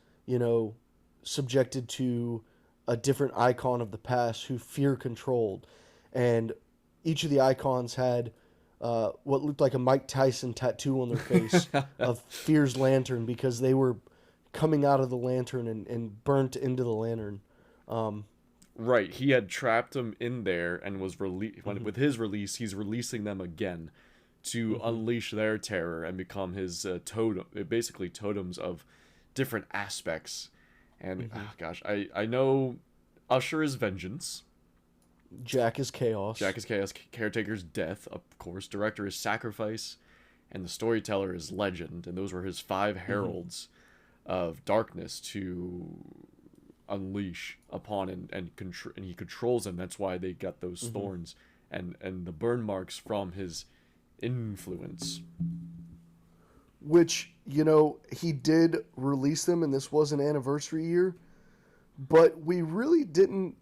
subjected to a different icon of the past who Fear controlled. And each of the icons had what looked like a Mike Tyson tattoo on their face of Fear's lantern, because they were coming out of the lantern and burnt into the lantern. Right, he had trapped them in there and was with his release, he's releasing them again to unleash their terror and become his basically totems of different aspects. And I know Usher is vengeance. Jack is chaos. Caretaker's death, of course. Director is sacrifice, and the storyteller is legend. And those were his 5 heralds of darkness to unleash upon, and he controls them. That's why they got those thorns and the burn marks from his influence. Which, he did release them, and this was an anniversary year, but we really didn't.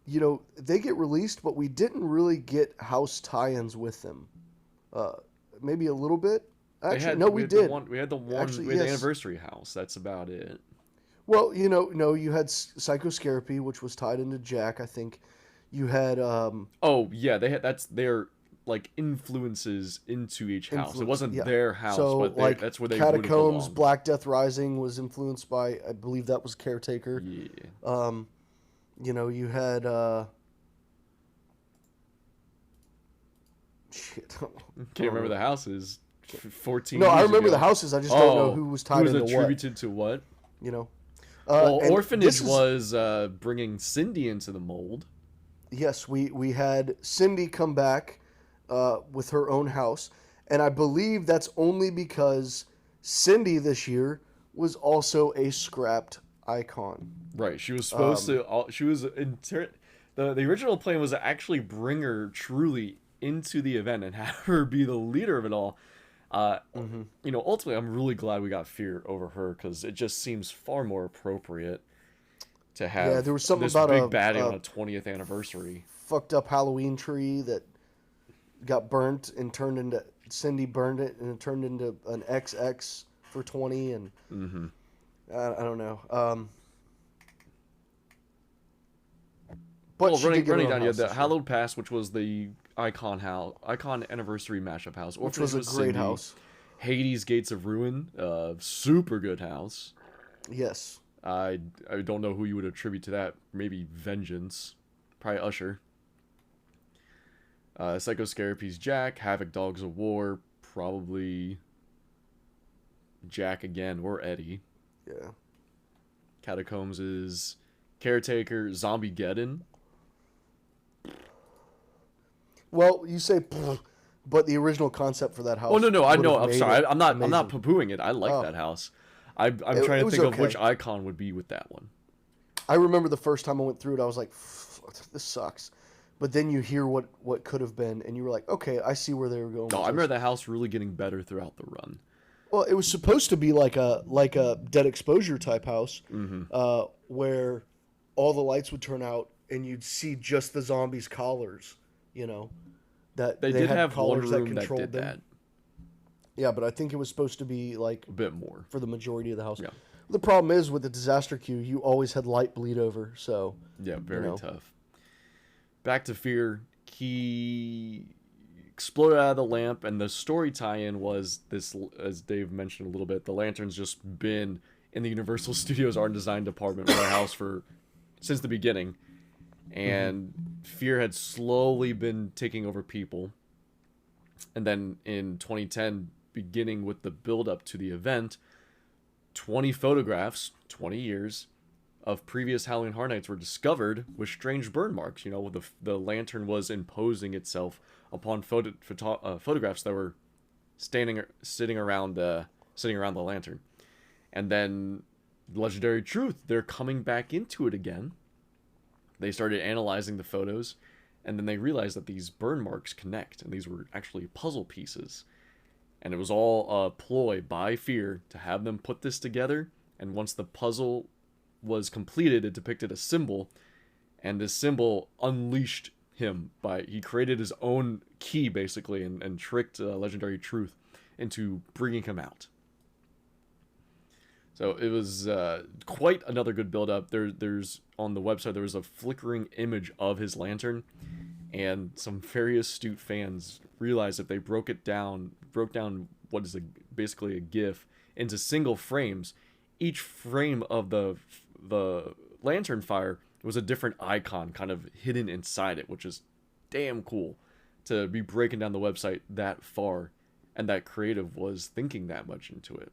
They get released, but we didn't really get house tie-ins with them. Maybe a little bit. Actually, we did. We had the anniversary house. That's about it. Well, you had Psycho Scarapy, which was tied into Jack. I think You had Oh yeah, they had that's their like influences into each house. It wasn't yeah. their house, So but like that's where they would Catacombs, belong. Black Death Rising was influenced by, I believe that was Caretaker. Yeah. You know, you had shit. Can't remember the houses. 14 No, I years remember ago. the houses. I just don't know who was tied who was into what. attributed to what. You know. Well, And Orphanage this is- was bringing Cindy into the mold. Yes, we had Cindy come back with her own house, and I believe that's only because Cindy this year was also a scrapped icon. Right. She was supposed to. She was the original plan was to actually bring her truly into the event and have her be the leader of it all. You know, ultimately, I'm really glad we got Fear over her because it just seems far more appropriate to have there was something this about big a baddie on a 20th anniversary. Fucked up Halloween tree that got burnt and turned into Cindy burned it and it turned into an XX for 20 and I don't know. But Well, she did get her running own down, you had house the this year, Hallowed Pass, which was the icon anniversary mashup house. which was a Orphanage great Cindy. house. Hades Gates of Ruin, super good house. Yes. I don't know who you would attribute to that. Maybe Vengeance, probably Usher. Psycho Scarapies Jack, Havoc Dogs of War, probably Jack again or Eddie. Yeah. Catacombs is Caretaker, Zombie Geddon. Well, you say, but the original concept for that house. Oh no, I would know. have I'm made sorry. it I'm not amazing. poo-pooing it. I like that house. I'm It trying to was think of okay. which icon would be with that one. I remember the first time I went through it, I was like, this sucks. But then you hear what could have been, and you were like, okay, I see where they were going. No, with I remember this. the house really getting better throughout the run. Well, it was supposed to be like a Dead Exposure type house, where all the lights would turn out and you'd see just the zombies' collars. You know, that They did had have one collars room that controlled did them. that Yeah, but I think it was supposed to be like a bit more. for the majority of the house. Yeah. The problem is with the disaster queue, you always had light bleed over. So Yeah, very know. tough. Back to Fear. He exploded out of the lamp, and the story tie-in was this, as Dave mentioned a little bit, the lantern's just been in the Universal Studios art and design department warehouse since the beginning. And Fear had slowly been taking over people. And then in 2010, beginning with the build-up to the event, 20 photographs, 20 years, of previous Halloween Horror Nights were discovered with strange burn marks. You know, the lantern was imposing itself upon photographs that were sitting around the lantern. And then Legendary Truth, they're coming back into it again. They started analyzing the photos, and then they realized that these burn marks connect, and these were actually puzzle pieces. And it was all a ploy by Fear to have them put this together, and once the puzzle was completed, it depicted a symbol, and this symbol unleashed him he created his own key, basically, and tricked Legendary Truth into bringing him out. So it was quite another good build-up. There's on the website, there was a flickering image of his lantern, and some very astute fans realized if they broke down what is basically a GIF into single frames, each frame of the lantern fire was a different icon kind of hidden inside it, which is damn cool to be breaking down the website that far, and that creative was thinking that much into it.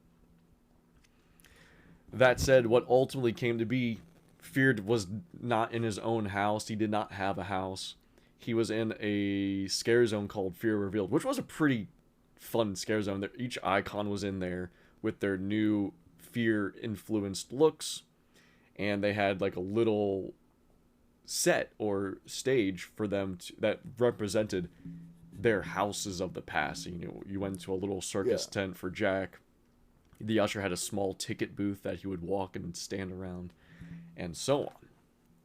That said, what ultimately came to be, Feared was not in his own house. He did not have a house. He was in a scare zone called Fear Revealed, which was a pretty fun scare zone. Each icon was in there with their new Fear-influenced looks, and they had like a little set or stage for them that represented their houses of the past. You know, you went to a little circus tent for Jack. The usher had a small ticket booth that he would walk and stand around, and so on.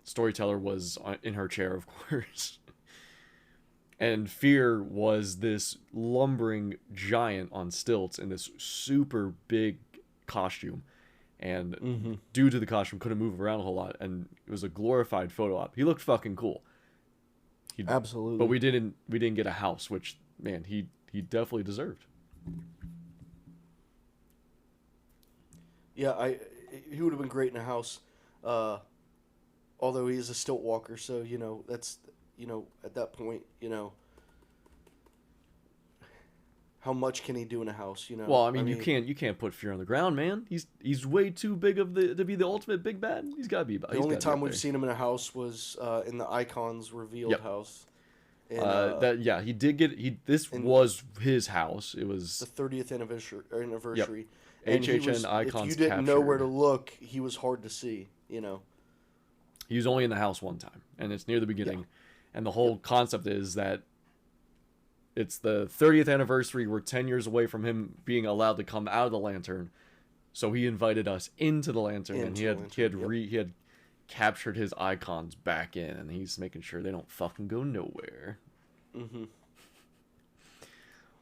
Storyteller was in her chair, of course. And Fear was this lumbering giant on stilts in this super big costume. And due to the costume, couldn't move around a whole lot. And it was a glorified photo op. He looked fucking cool. Absolutely. But we didn't get a house, which, man, he definitely deserved. Yeah, he would have been great in a house. Although he is a stilt walker, so that's at that point, how much can he do in a house? Well, I mean, you can't put fear on the ground, man. He's way too big to be the ultimate big bad. He's got to be about. The only time we've seen him in a house was in the Icons revealed house. And, he did get this was his house. It was the 30th anniversary. Yep. And HHN Icons. If you didn't know where to look, he was hard to see. He was only in the house one time, and it's near the beginning. Yeah. And the whole concept is that it's the 30th anniversary. We're 10 years away from him being allowed to come out of the lantern, so he invited us into the lantern, and he had captured his icons back in, and he's making sure they don't fucking go nowhere. Mm-hmm.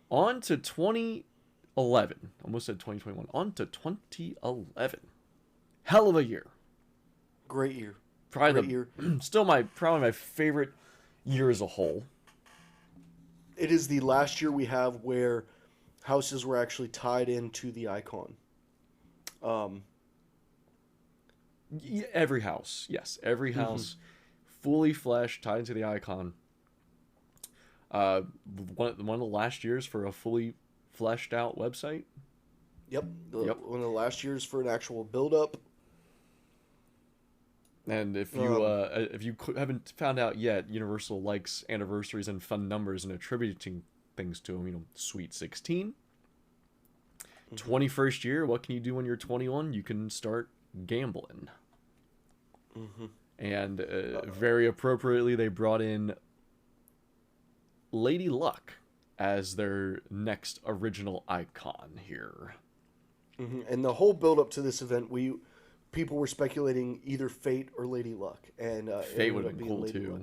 On to 2011. Almost said 2021. On to 2011. Hell of a year. Great year. Still probably my favorite year as a whole. It is the last year we have where houses were actually tied into the icon. Every house, yes, every house, fully fleshed, tied into the icon. One of the last years for a fully fleshed out website. Yep. One of the last years for an actual build up. And if you haven't found out yet, Universal likes anniversaries and fun numbers and attributing things to them. Sweet 16. 21st year. What can you do when you're 21? You can start gambling. And very appropriately, they brought in Lady Luck as their next original icon here. And the whole build up to this event, people were speculating either Fate or Lady Luck, and Fate would have been cool too.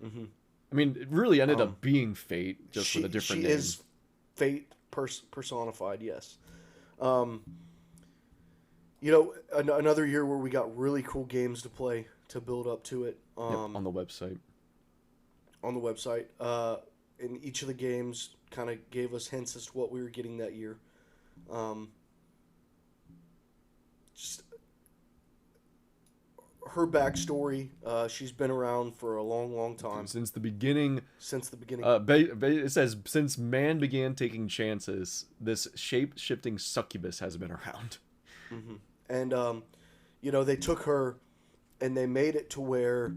I mean, it really ended up being Fate, just with a different name. She is Fate personified, yes. Another year where we got really cool games to play to build up to it. On the website. And each of the games kind of gave us hints as to what we were getting that year. Just her backstory. She's been around for a long, long time. Since the beginning. It says, since man began taking chances, this shape-shifting succubus has been around. And, they took her and they made it to where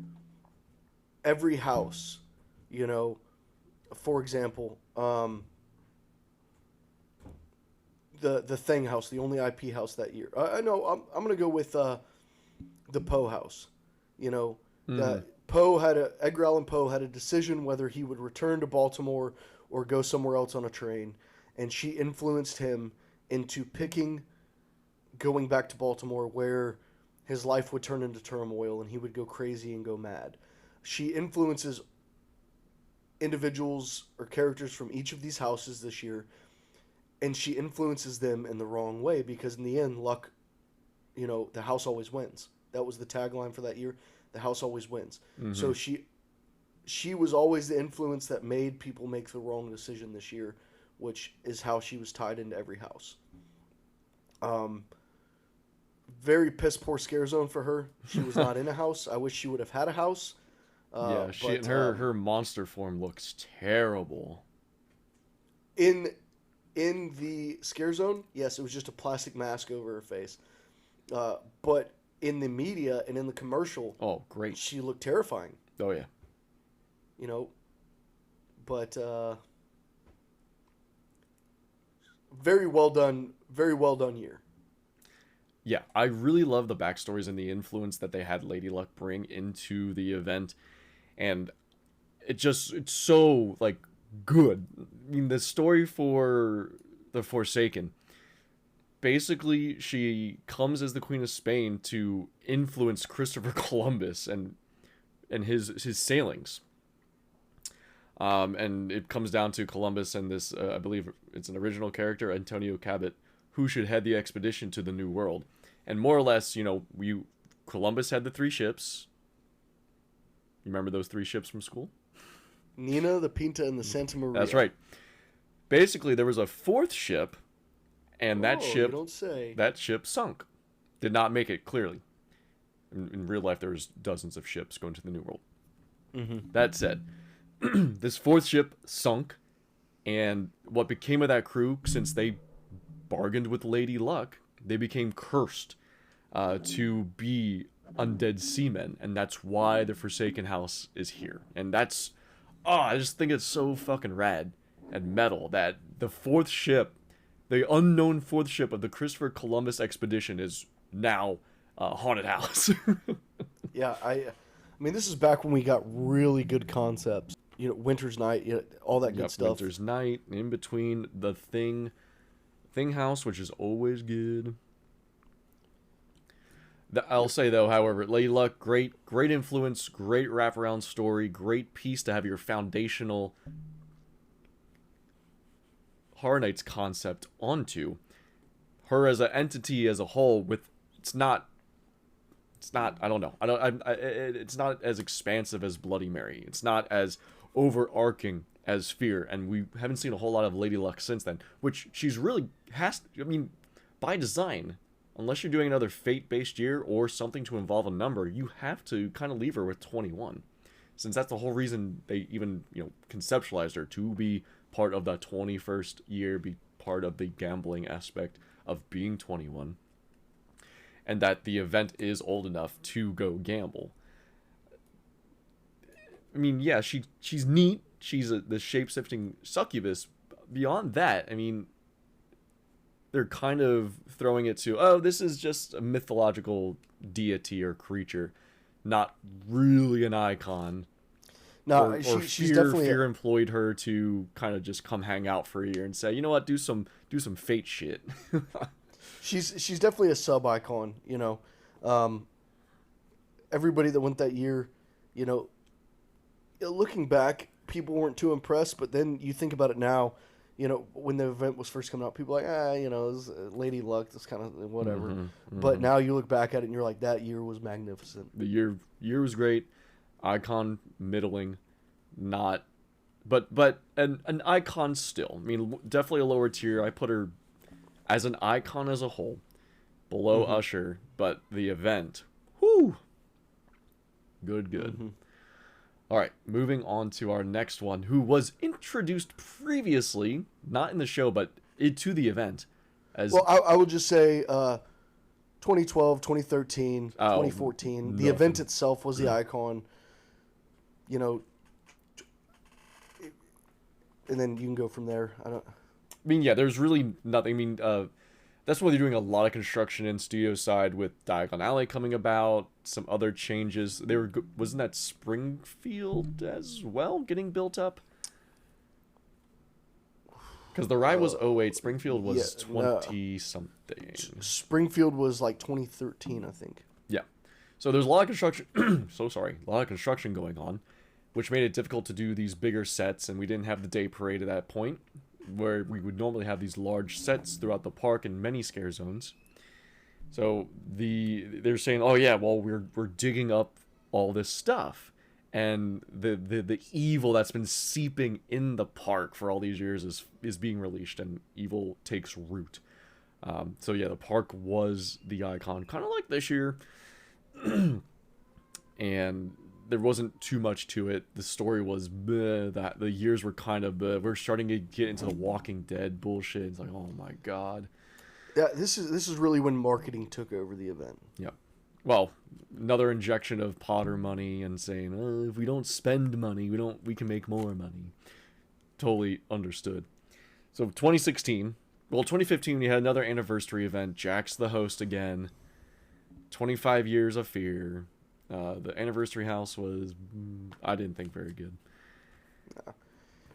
every house, for example, the Thing house, the only IP house that year. I know I'm going to go with the Poe house. Edgar Allan Poe had a decision whether he would return to Baltimore or go somewhere else on a train, and she influenced him into picking going back to Baltimore, where his life would turn into turmoil and he would go crazy and go mad. She influences individuals or characters from each of these houses this year, and she influences them in the wrong way, because in the end, luck, the house always wins. That was the tagline for that year. The house always wins. So she was always the influence that made people make the wrong decision this year, which is how she was tied into every house. Very piss poor scare zone for her. She was not in a house. I wish she would have had a house. Her monster form looks terrible. In the scare zone, yes, it was just a plastic mask over her face. But in the media and in the commercial, oh great, she looked terrifying. Oh yeah. But very well done year. Yeah, I really love the backstories and the influence that they had Lady Luck bring into the event, and it's so good. I mean, the story for the Forsaken, basically she comes as the Queen of Spain to influence Christopher Columbus and his sailings. And it comes down to Columbus and this, I believe it's an original character, Antonio Cabot, who should head the expedition to the New World. And more or less, Columbus had the 3 ships. You remember those 3 ships from school? Nina, the Pinta, and the Santa Maria. That's right. Basically, there was a fourth ship, and You don't say. that ship sunk. Did not make it, clearly. In real life, there was dozens of ships going to the New World. Mm-hmm. That said, this fourth ship sunk, and what became of that crew, since they bargained with Lady Luck, they became cursed to be undead seamen, and that's why the Forsaken House is here. And that's, I just think it's so fucking rad and metal that the fourth ship, the unknown fourth ship of the Christopher Columbus expedition, is now a haunted house. Yeah, I mean, this is back when we got really good concepts. Winter's Night, all that good stuff. Winter's Night, in between the Thing House, which is always good. I'll say, though, however, Lady Luck, great influence, great wraparound story, great piece to have your foundational Horror Nights concept onto. Her as an entity as a whole, it's not, I don't know. It's not as expansive as Bloody Mary. It's not as overarching as Fear, and we haven't seen a whole lot of Lady Luck since then, which she's really by design. Unless you're doing another fate-based year or something to involve a number, you have to kind of leave her with 21. Since that's the whole reason they even, conceptualized her, to be part of the 21st year, be part of the gambling aspect of being 21. And that the event is old enough to go gamble. I mean, yeah, she's neat. She's the shape-shifting succubus. Beyond that, I mean, they're kind of throwing it to, this is just a mythological deity or creature, not really an icon. No, or she's definitely Fear employed her to kind of just come hang out for a year and say, you know what, do some fate shit. She's definitely a sub icon. Everybody that went that year, looking back, people weren't too impressed. But then you think about it now. When the event was first coming out, people were like, it was Lady Luck, that's kind of whatever. Mm-hmm. But now you look back at it and you're like, that year was magnificent. The year was great. Icon middling, not, but an icon still. I mean, definitely a lower tier. I put her as an icon as a whole, below Usher, but the event, whoo, good. Mm-hmm. All right, moving on to our next one, who was introduced previously, not in the show, but to the event. I would just say 2012, 2013, 2014. The event itself was the icon. And then you can go from there. There's really nothing. That's why they're doing a lot of construction in studio side with Diagon Alley coming about, some other changes. Wasn't that Springfield as well getting built up? Because the ride was 08, Springfield was 20-something. Springfield was like 2013, I think. Yeah. So there's a lot of construction, a lot of construction going on, which made it difficult to do these bigger sets, and we didn't have the day parade at that point, where we would normally have these large sets throughout the park and many scare zones. So they're saying, we're digging up all this stuff, and the evil that's been seeping in the park for all these years is being released, and evil takes root. The park was the icon, kind of like this year, and there wasn't too much to it. The story was that the years were kind of we're starting to get into the Walking Dead bullshit. It's like, oh my god. Yeah, this is really when marketing took over the event. Yeah. Well, another injection of Potter money and saying, if we don't spend money, we can make more money. Totally understood. So 2016, 2015 we had another anniversary event. Jack's the host again. 25 years of Fear. The anniversary house was, I didn't think, very good.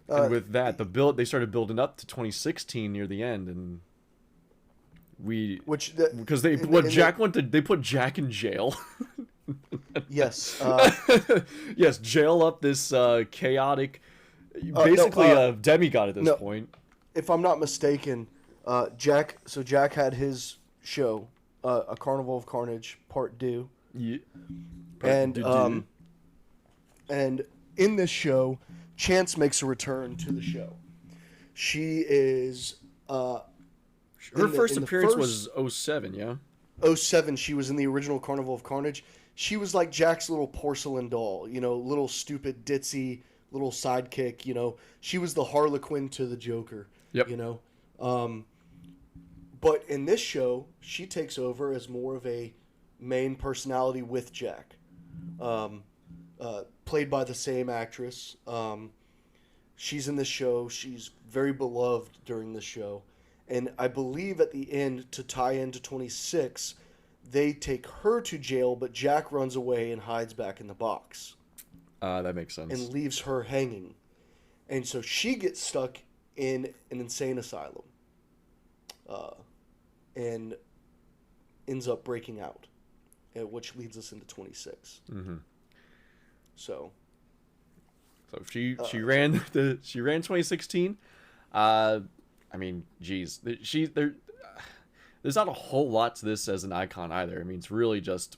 And with that, they started building up to 2016 near the end, and because they put Jack in jail. Yes. Yes, jail up this chaotic, basically a demigod at this point. If I'm not mistaken, Jack had his show, A Carnival of Carnage Part 2. Yeah. And in this show, Chance makes a return to the show. She is Her first appearance was 07, yeah? 07. She was in the original Carnival of Carnage. She was like Jack's little porcelain doll, little stupid ditzy little sidekick, She was the Harlequin to the Joker, Yep. But in this show, she takes over as more of a main personality with Jack, played by the same actress. She's in this show. She's very beloved during the show. And I believe at the end, to tie into 26, they take her to jail, but Jack runs away and hides back in the box. That makes sense. And leaves her hanging. And so she gets stuck in an insane asylum. And ends up breaking out, which leads us into 26. Mm-hmm. So she ran 2016. I mean, geez, there's not a whole lot to this as an icon either. I mean, it's really just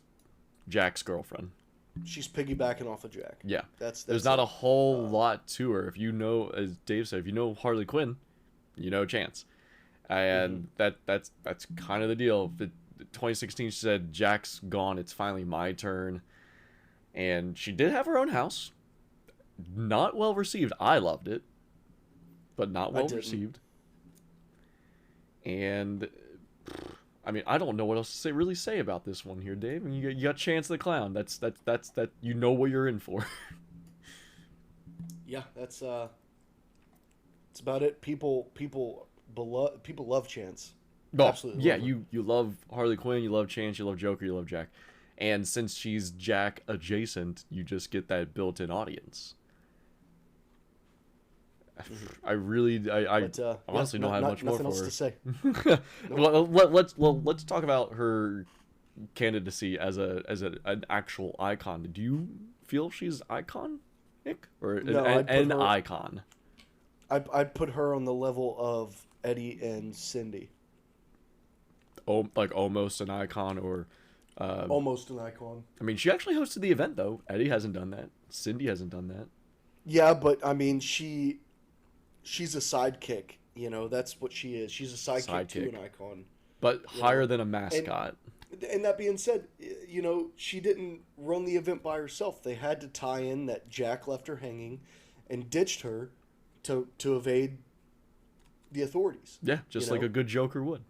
Jack's girlfriend. She's piggybacking off of Jack. Yeah, that's there's not a whole lot to her. If you know, as Dave said, if you know Harley Quinn, you know Chance, and that's kind of the deal. 2016, she said, Jack's gone. It's finally my turn, and she did have her own house. Not well received. I loved it, but not well received. And I mean, I don't know what else to really say about this one here, Dave. I mean, you got Chance the Clown. That's you know what you're in for. Yeah, that's about it. People love Chance. Oh, Absolutely. Yeah, you love Harley Quinn, you love Chance, you love Joker, you love Jack. And since she's Jack adjacent, you just get that built-in audience. I honestly don't have much more for her. Nothing else to say. Well, let's talk about her candidacy as an actual icon. Do you feel she's iconic or an icon? I'd put her on the level of Eddie and Cindy. Oh, like almost an icon, or almost an icon. I mean, she actually hosted the event though. Eddie hasn't done that. Cindy hasn't done that. Yeah, but I mean, she's a sidekick. That's what she is. She's a sidekick to an icon. But higher than a mascot. And that being said, she didn't run the event by herself. They had to tie in that Jack left her hanging and ditched her to evade the authorities. Yeah, just like a good Joker would.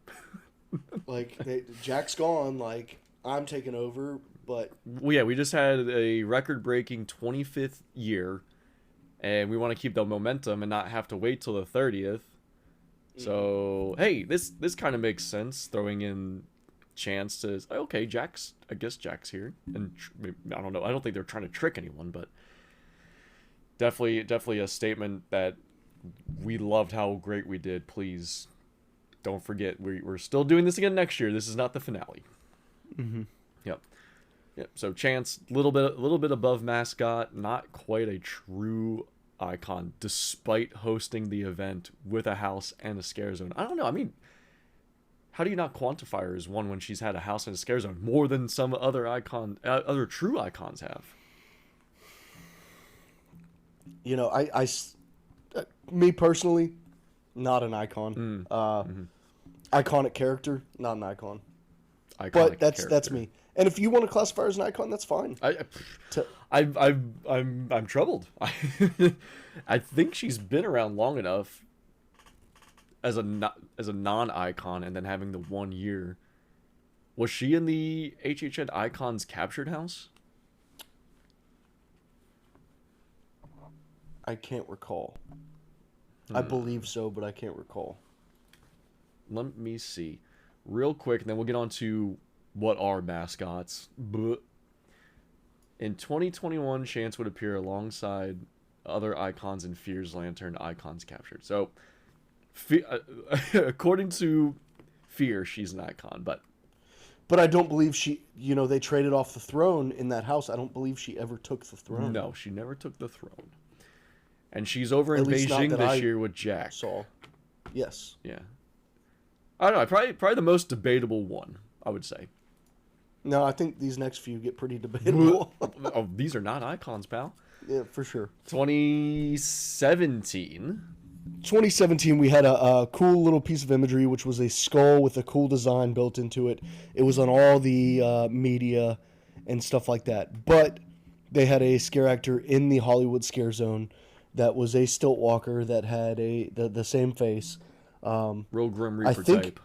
Like, Jack's gone, like, I'm taking over, but... Well, yeah, we just had a record-breaking 25th year, and we want to keep the momentum and not have to wait till the 30th. So, hey, this kind of makes sense, throwing in Chance to, okay, I guess Jack's here. And I don't know, I don't think they're trying to trick anyone, but definitely a statement that we loved how great we did. Please don't forget, we're still doing this again next year. This is not the finale. Mm-hmm. Yep. So Chance, little bit above mascot, not quite a true icon, despite hosting the event with a house and a scare zone. I don't know. I mean, how do you not quantify her as one when she's had a house and a scare zone more than some other other true icons have? Me personally, not an icon. Iconic character, not an icon. But that's me. And if you want to classify her as an icon, that's fine. I'm troubled. I think she's been around long enough as a non-icon, and then having the 1 year. Was she in the HHN Icons Captured House? I can't recall. I believe so, but I can't recall. Let me see real quick, and then we'll get on to what are mascots. But in 2021, Chance would appear alongside other icons in Fear's Lantern Icons Captured. So, according to Fear, she's an icon, but I don't believe she, they traded off the throne in that house. I don't believe she ever took the throne. No, she never took the throne. And she's over in Beijing this year with Jack. Yes. Yeah. I don't know, probably the most debatable one, I would say. No, I think these next few get pretty debatable. Oh, these are not icons, pal. Yeah, for sure. 2017. 2017, we had a cool little piece of imagery, which was a skull with a cool design built into it. It was on all the media and stuff like that. But they had a scare actor in the Hollywood scare zone that was a stilt walker that had the same face. Real Grim Reaper type.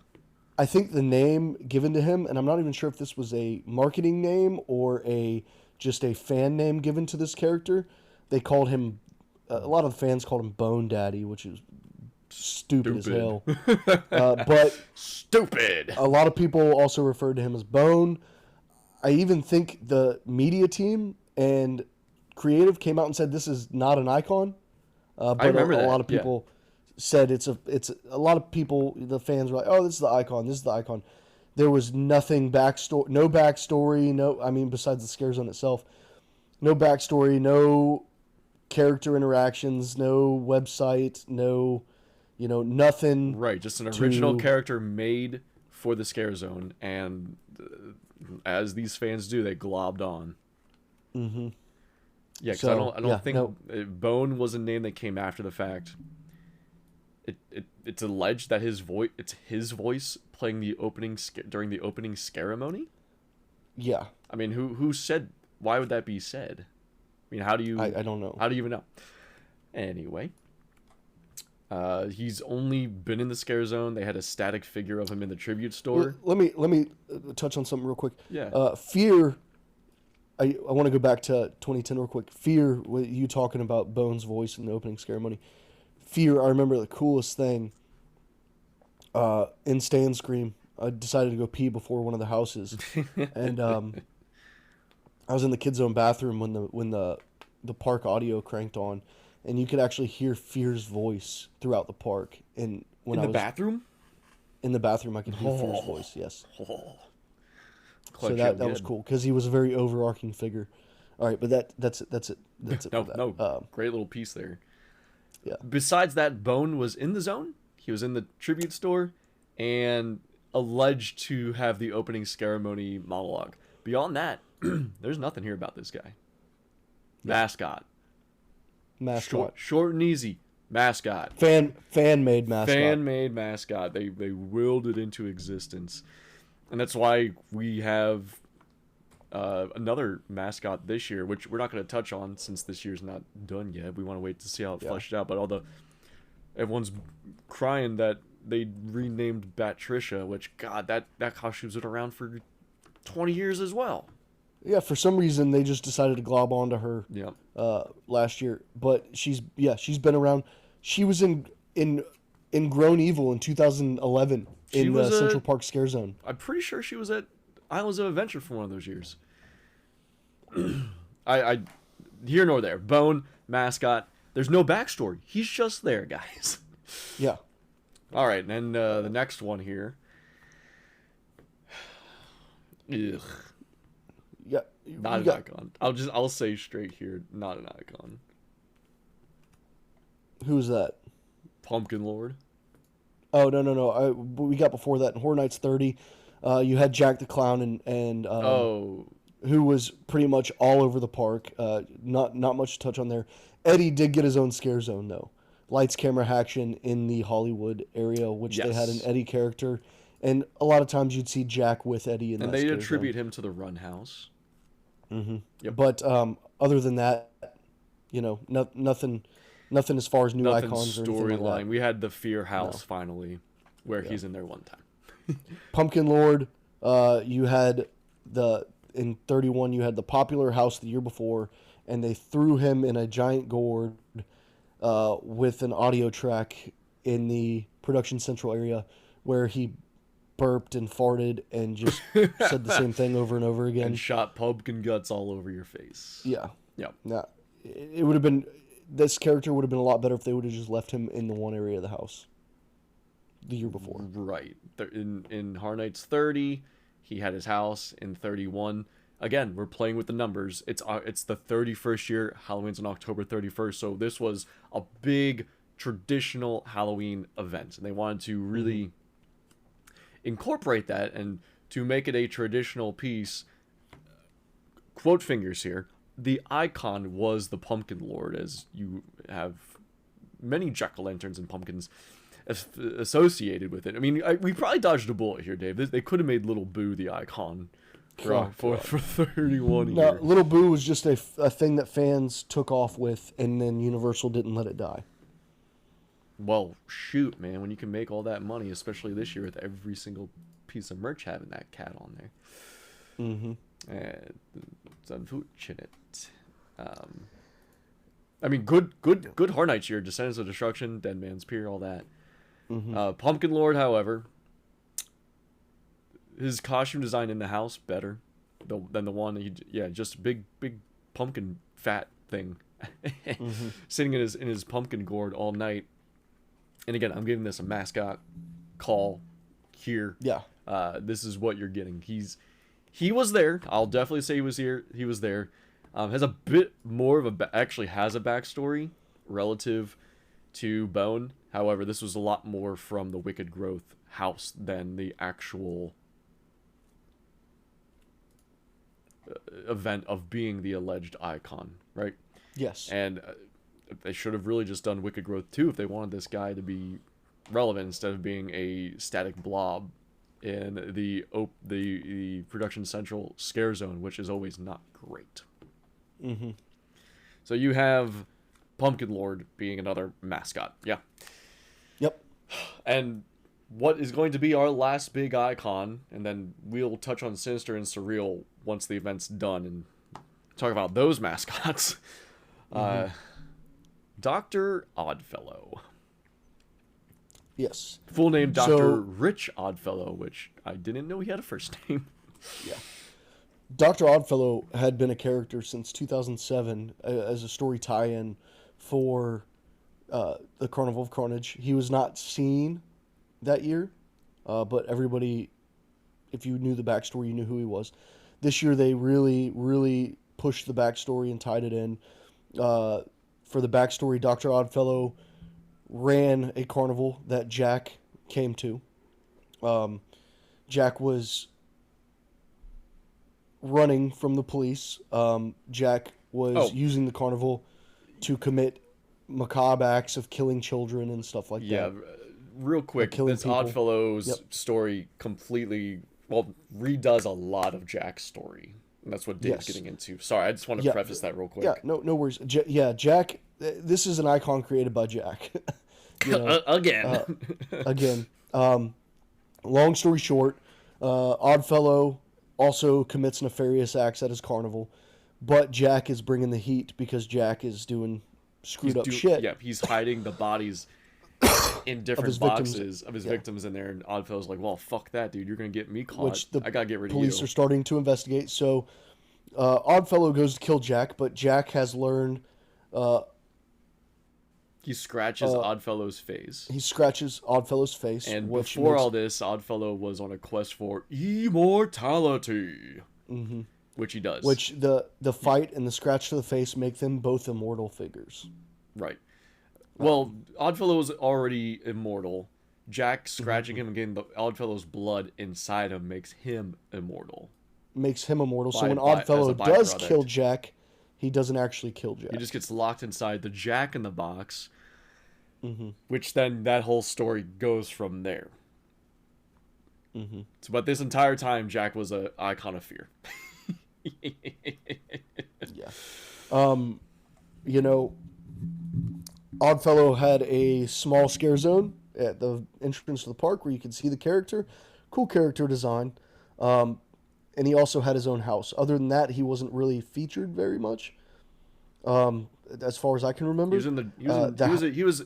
I think the name given to him, and I'm not even sure if this was a marketing name or just a fan name given to this character. They called him, a lot of the fans called him Bone Daddy, which is stupid as hell. But stupid. A lot of people also referred to him as Bone. I even think the media team and creative came out and said this is not an icon. But I remember a that. lot of people said it's a lot of people, the fans were like, oh, this is the icon, this is the icon. There was nothing no backstory, I mean, besides the scare zone itself, no backstory, no character interactions, no website, no, nothing. Right, just an original character made for the scare zone, and as these fans do, they globbed on. Mm-hmm. Yeah, because I don't think Bone was a name that came after the fact. It's alleged that it's his voice playing the opening during the opening ceremony. Yeah. I mean, who said? Why would that be said? I mean, how do you? I don't know. How do you even know? Anyway, he's only been in the scare zone. They had a static figure of him in the tribute store. Let me touch on something real quick. Yeah. Fear. I want to go back to 2010 real quick. Fear. You talking about Bone's voice in the opening ceremony. Fear. I remember the coolest thing. In Stand Scream, I decided to go pee before one of the houses, and I was in the kids' zone bathroom when the park audio cranked on, and you could actually hear Fear's voice throughout the park. And when in the bathroom, I could hear Fear's voice. Yes. So that was cool because he was a very overarching figure. All right, but that's it. That's it. No, for that. no, great little piece there. Yeah. Besides that, Bone was in the zone. He was in the tribute store, and alleged to have the opening ceremony monologue. Beyond that, there's nothing here about this guy. Mascot. Short and easy. Mascot. Fan-made mascot. Fan-made mascot. They willed it into existence. And that's why we have another mascot this year, which we're not going to touch on since this year's not done yet. We want to wait to see how it fleshed out. But everyone's crying that they renamed Batricia, which, God, that costume's been around for 20 years as well. Yeah, for some reason they just decided to glob onto her last year. But she's been around. She was in Grown Evil in 2011 in the Central Park Scare Zone. I'm pretty sure she was at Islands of Adventure for one of those years. I here nor there. Bone, mascot. There's no backstory. He's just there, guys. Yeah. All right, and then the next one here. Ugh. Yeah. Not an icon. I'll say straight here, not an icon. Who's that? Pumpkin Lord. Oh no. We got before that in Horror Nights 30. You had Jack the Clown and who was pretty much all over the park. Not much to touch on there. Eddie did get his own scare zone though. Lights, Camera, Action in the Hollywood area, which they had an Eddie character, and a lot of times you'd see Jack with Eddie in that. And they scare attribute zone. him to the Run House. Mm-hmm. Yep. But other than that, nothing as far as new icons or anything like that. We had the Fear House finally, where he's in there one time. Pumpkin Lord, you had in 31 you had the popular house the year before, and they threw him in a giant gourd with an audio track in the production central area where he burped and farted and just said the same thing over and over again. And shot pumpkin guts all over your face. Yeah. Yep. Now, it would have been, this character would have been a lot better if they would have just left him in the one area of the house the year before. Right. In Horror Nights 30, he had his house. In 31, again, we're playing with the numbers. It's the 31st year. Halloween's on October 31st. So this was a big traditional Halloween event. And they wanted to really incorporate that and to make it a traditional piece. Quote fingers here. the icon was the Pumpkin Lord, as you have many jack-o'-lanterns and pumpkins associated with it. I mean, we probably dodged a bullet here, Dave. They could have made Little Boo the icon for 31 No, years. Little Boo was just a thing that fans took off with, and then Universal didn't let it die. Well, shoot, man, when you can make all that money, especially this year with every single piece of merch having that cat on there. Mm-hmm. It's unfortunate. I mean, good Horror Nights year. Descendants of Destruction, Dead Man's Pier, all that. Mm-hmm. Pumpkin Lord, however, his costume design in the house better than the one just big pumpkin fat thing sitting in his pumpkin gourd all night. And again, I'm giving this a mascot call here. Yeah. This is what you're getting. He was there. I'll definitely say he was here. He was there. Has a bit more of actually has a backstory relative to Bone. However, this was a lot more from the Wicked Growth house than the actual event of being the alleged icon, right? Yes. And they should have really just done Wicked Growth 2 if they wanted this guy to be relevant instead of being a static blob in the Production Central scare zone, which is always not great. Mm-hmm. So you have Pumpkin Lord being another mascot. Yeah. Yep. And what is going to be our last big icon, and then we'll touch on Sinister and Surreal once the event's done and talk about those mascots. Dr. Oddfellow. Yes. Full name Dr. Rich Oddfellow, which I didn't know he had a first name. Yeah. Dr. Oddfellow had been a character since 2007 as a story tie-in for the Carnival of Carnage. He was not seen that year, but everybody, if you knew the backstory, you knew who he was. This year they really, really pushed the backstory and tied it in. For the backstory, Dr. Oddfellow ran a carnival that Jack came to. Jack was running from the police. Jack was using the carnival to commit macabre acts of killing children and stuff like that. Yeah, real quick, this Oddfellow's story completely, redoes a lot of Jack's story. And that's what Dave's getting into. Sorry, I just want to preface that real quick. Yeah, no worries. Jack, this is an icon created by Jack. Again. Again. Long story short, Oddfellow also commits nefarious acts at his carnival, but Jack is bringing the heat because Jack is doing screwed up shit. Yeah, he's hiding the bodies in different boxes of his victims in there, and Oddfellow's like, well, fuck that, dude. You're going to get me caught. I got to get rid of you. Police are starting to investigate, so Oddfellow goes to kill Jack, but Jack has learned... he scratches Oddfellow's face. He scratches Oddfellow's face. And before all this, Oddfellow was on a quest for immortality. Mm-hmm. Which he does. Which the fight and the scratch to the face make them both immortal figures. Right. Well, Oddfellow is already immortal. Jack scratching him and getting the Oddfellow's blood inside him makes him immortal. Makes him immortal. So when Oddfellow does kill Jack, he doesn't actually kill Jack. He just gets locked inside the Jack in the Box, which then that whole story goes from there. So, but this entire time, Jack was an icon of fear. Yeah. Oddfellow had a small scare zone at the entrance to the park where you could see the character. Cool character design. And he also had his own house. Other than that, he wasn't really featured very much. As far as I can remember. He was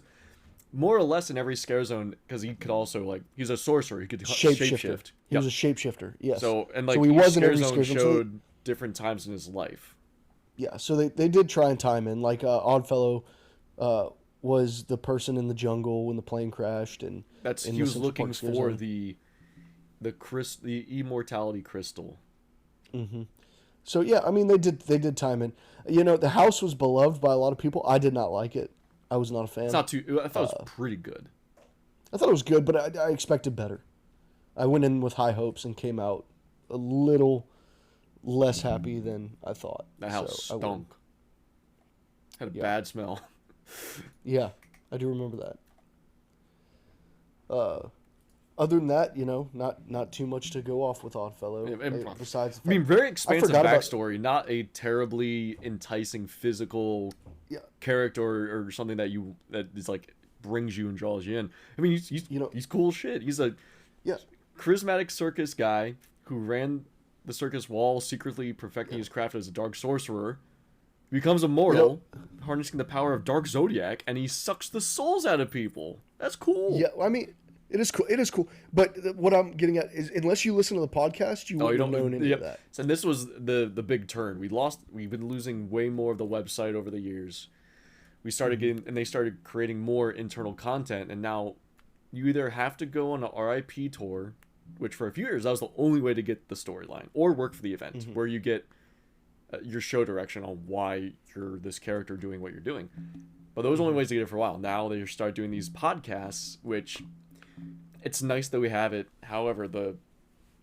more or less in every scare zone because he could also he's a sorcerer. He could shapeshift. He was a shapeshifter. Yes. So he was in every scare zone showed different times in his life. Yeah. So they did try and time in Oddfellow was the person in the jungle when the plane crashed, and he was looking for the immortality crystal. Mm-hmm. So yeah, I mean they did time in. The house was beloved by a lot of people. I did not like it. I was not a fan. It's not too. I thought it was pretty good. I thought it was good, but I expected better. I went in with high hopes and came out a little less happy than I thought. That house So stunk. Had a Yeah. bad smell. Yeah, I do remember that. Other than that, not too much to go off with Oddfellow. Besides, the fact, very expansive forgot about- backstory, not a terribly enticing physical Yeah. character or something that is like brings you and draws you in. I mean, he's cool shit. He's a Yeah. charismatic circus guy who ran the circus while secretly perfecting his craft as a dark sorcerer. Becomes immortal, harnessing the power of Dark Zodiac, and he sucks the souls out of people. That's cool. Yeah, I mean, it is cool. It is cool. But what I'm getting at is, unless you listen to the podcast, you wouldn't have known any of that. So this was the big turn. We've been losing way more of the website over the years. We started getting, and they started creating more internal content, and now you either have to go on an RIP tour, which for a few years that was the only way to get the storyline, or work for the event, where you get your show direction on why you're this character doing what you're doing. But those were only ways to get it for a while. Now they start doing these podcasts, which it's nice that we have it. However,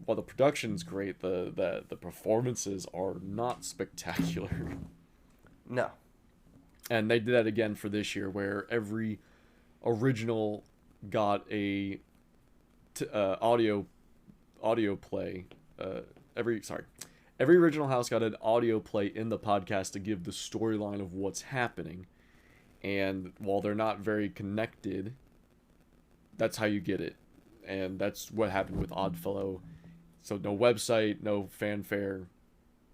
while the production's great, the performances are not spectacular. No. And they did that again for this year, where every original got a audio play. Every original house got an audio play in the podcast to give the storyline of what's happening. And while they're not very connected, that's how you get it. And that's what happened with Oddfellow. So no website, no fanfare.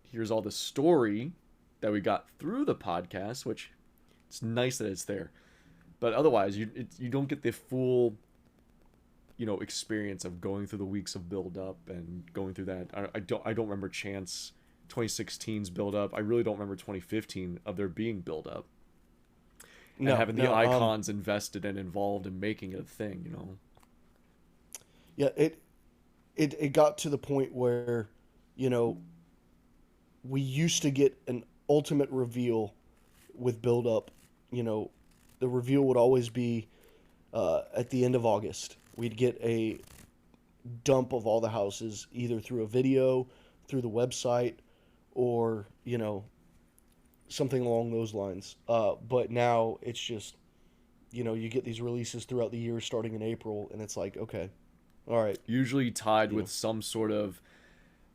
Here's all the story that we got through the podcast, which it's nice that it's there. But otherwise, you don't get the full, experience of going through the weeks of build up and going through that. I don't remember Chance 2016's build up. I really don't remember 2015 of there being build up. And having the icons invested and involved in making it a thing, Yeah, it got to the point where, we used to get an ultimate reveal with build up. The reveal would always be at the end of August. We'd get a dump of all the houses, either through a video, through the website, or, something along those lines. But now it's just, you get these releases throughout the year starting in April, and it's like, okay, all right. Usually tied with some sort of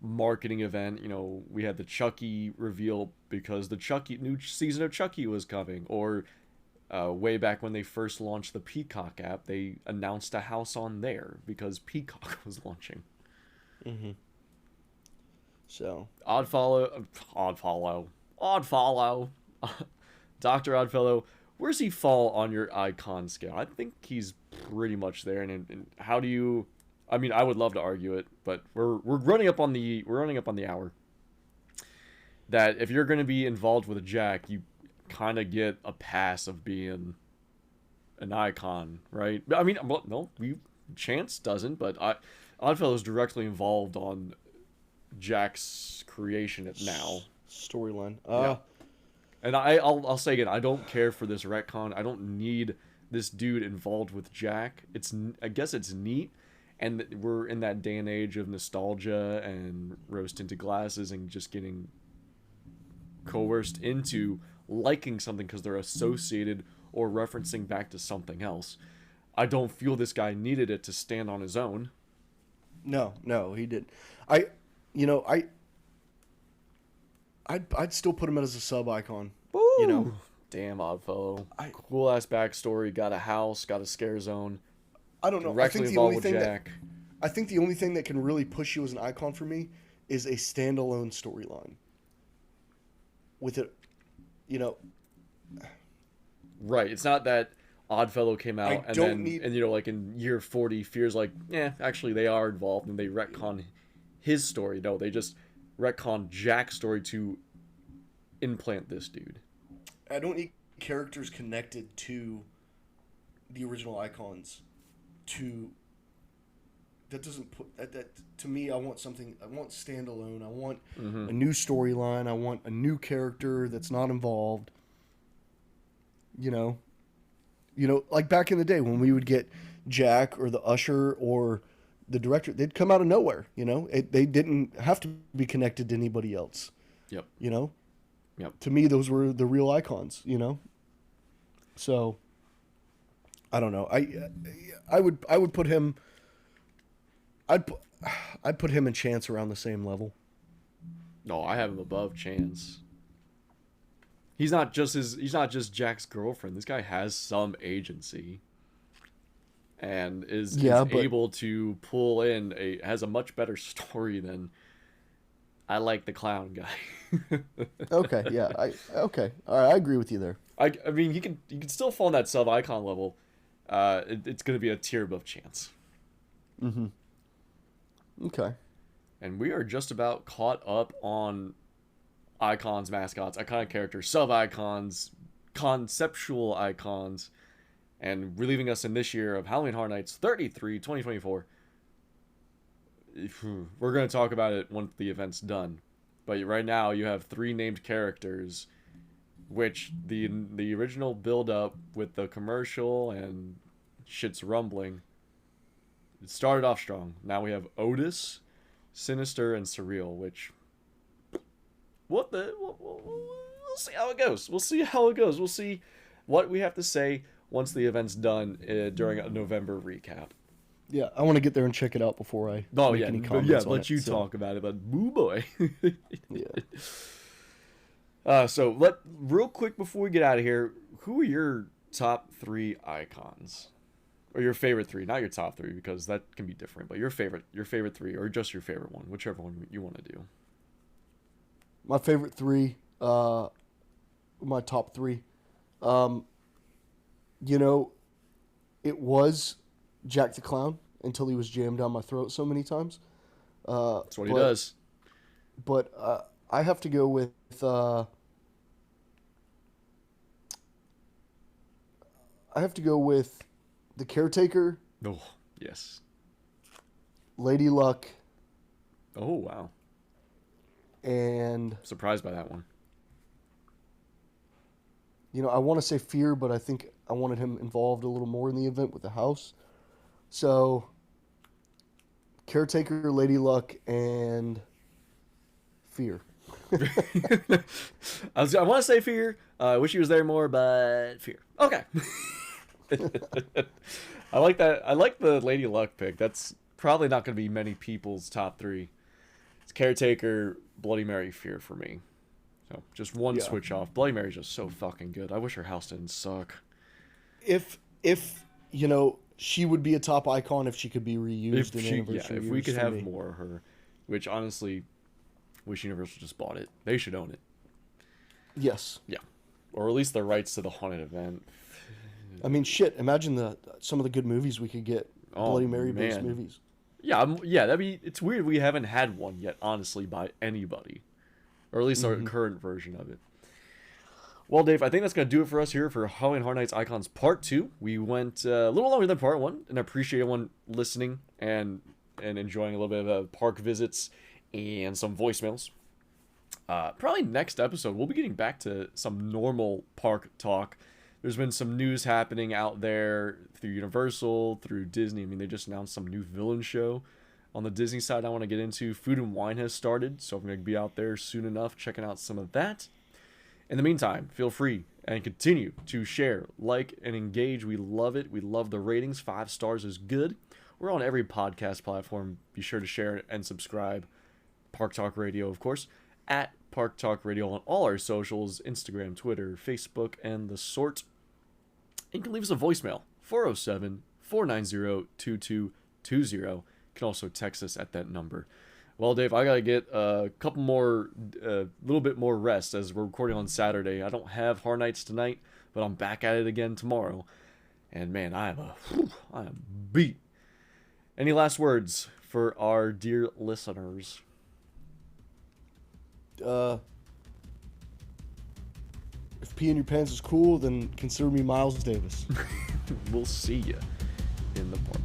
marketing event. We had the Chucky reveal because the new season of Chucky was coming, or way back when they first launched the Peacock app, they announced a house on there because Peacock was launching. Mm-hmm. So Oddfellow, Dr. Oddfellow, where's he fall on your icon scale? I think he's pretty much there. And how do you? I mean, I would love to argue it, but we're running up on the hour. That if you're going to be involved with Jack, you kind of get a pass of being an icon, right? I mean, no, Chance doesn't, but Oddfellow's directly involved on Jack's creation now. Storyline. Yeah. And I'll say again, I don't care for this retcon. I don't need this dude involved with Jack. I guess it's neat, and we're in that day and age of nostalgia and rose-tinted glasses and just getting coerced into liking something because they're associated or referencing back to something else. I don't feel this guy needed it to stand on his own. No, he didn't. I'd still put him as a sub icon. Woo! Damn, Oddfellow. Cool ass backstory. Got a house. Got a scare zone. I don't know. Directly involved with Jack. I think the only thing that can really push you as an icon for me is a standalone storyline. With it, Right. It's not that Oddfellow came out and like in year 40, Fear's like, actually they are involved and they retcon his story. No, they just retcon Jack's story to implant this dude. I don't need characters connected to the original icons. That doesn't put that to me. I want standalone. I want a new storyline. I want a new character that's not involved. Like back in the day when we would get Jack or the Usher or the director, they'd come out of nowhere. They didn't have to be connected to anybody else. Yep. Yep. To me, those were the real icons. So I don't know. I would put him. I'd put him and Chance around the same level. No, I have him above Chance. He's not just Jack's girlfriend. This guy has some agency, and is able to pull in has a much better story than I like the clown guy. Okay, yeah, okay, all right, I agree with you there. I mean, you can still fall on that sub icon level. It's going to be a tier above Chance. Mm-hmm. Okay. And we are just about caught up on icons, mascots, iconic characters, sub-icons, conceptual icons, and relieving us in this year of Halloween Horror Nights 33, 2024. We're going to talk about it once the event's done. But right now, you have 3 named characters, which the original build-up with the commercial and shit's rumbling, it started off strong. Now we have Otis, Sinister, and Surreal, which... We'll see how it goes. We'll see what we have to say once the event's done during a November recap. Yeah, I want to get there and check it out before I make any comments on let you so. talk about it, but boo boy. Yeah. So real quick before we get out of here, who are your top 3 icons? Or your favorite 3, not your top 3, because that can be different, but your favorite 3, or just your favorite one, whichever one you want to do. My favorite 3, my top 3. It was Jack the Clown until he was jammed down my throat so many times. That's what he does. But I have to go with the Caretaker. Oh, yes. Lady Luck. Oh, wow. And surprised by that one. I want to say Fear, but I think I wanted him involved a little more in the event with the house. So Caretaker, Lady Luck, and Fear. I want to say Fear. I wish he was there more, but Fear. Okay. I like that. I like the Lady Luck pick. That's probably not going to be many people's top 3. It's Caretaker, Bloody Mary, Fear for me. So just one switch off. Bloody Mary's just so fucking good. I wish her house didn't suck. If she would be a top icon if she could be reused in anniversary. If we could have more of her, which honestly, wish Universal just bought it. They should own it. Yes. Yeah, or at least the rights to the haunted event. I mean, shit. Imagine some of the good movies we could get. Bloody Mary based movies. Yeah, that'd be. It's weird we haven't had one yet, honestly, by anybody, or at least our current version of it. Well, Dave, I think that's gonna do it for us here for Halloween Horror Nights Icons Part 2. We went a little longer than Part 1, and I appreciate everyone listening and enjoying a little bit of park visits and some voicemails. Probably next episode we'll be getting back to some normal park talk. There's been some news happening out there through Universal, through Disney. I mean, they just announced some new villain show on the Disney side I want to get into. Food and Wine has started, so I'm going to be out there soon enough checking out some of that. In the meantime, feel free and continue to share, like, and engage. We love it. We love the ratings. 5 stars is good. We're on every podcast platform. Be sure to share and subscribe. Park Talk Radio, of course, at Park Talk Radio on all our socials, Instagram, Twitter, Facebook, and the sort. And you can leave us a voicemail, 407-490-2220. You can also text us at that number. Well, Dave, I got to get a couple more, little bit more rest as we're recording on Saturday. I don't have Horror Nights tonight, but I'm back at it again tomorrow. And man, I am beat. Any last words for our dear listeners? If pee in your pants is cool, then consider me Miles Davis. We'll see you in the park.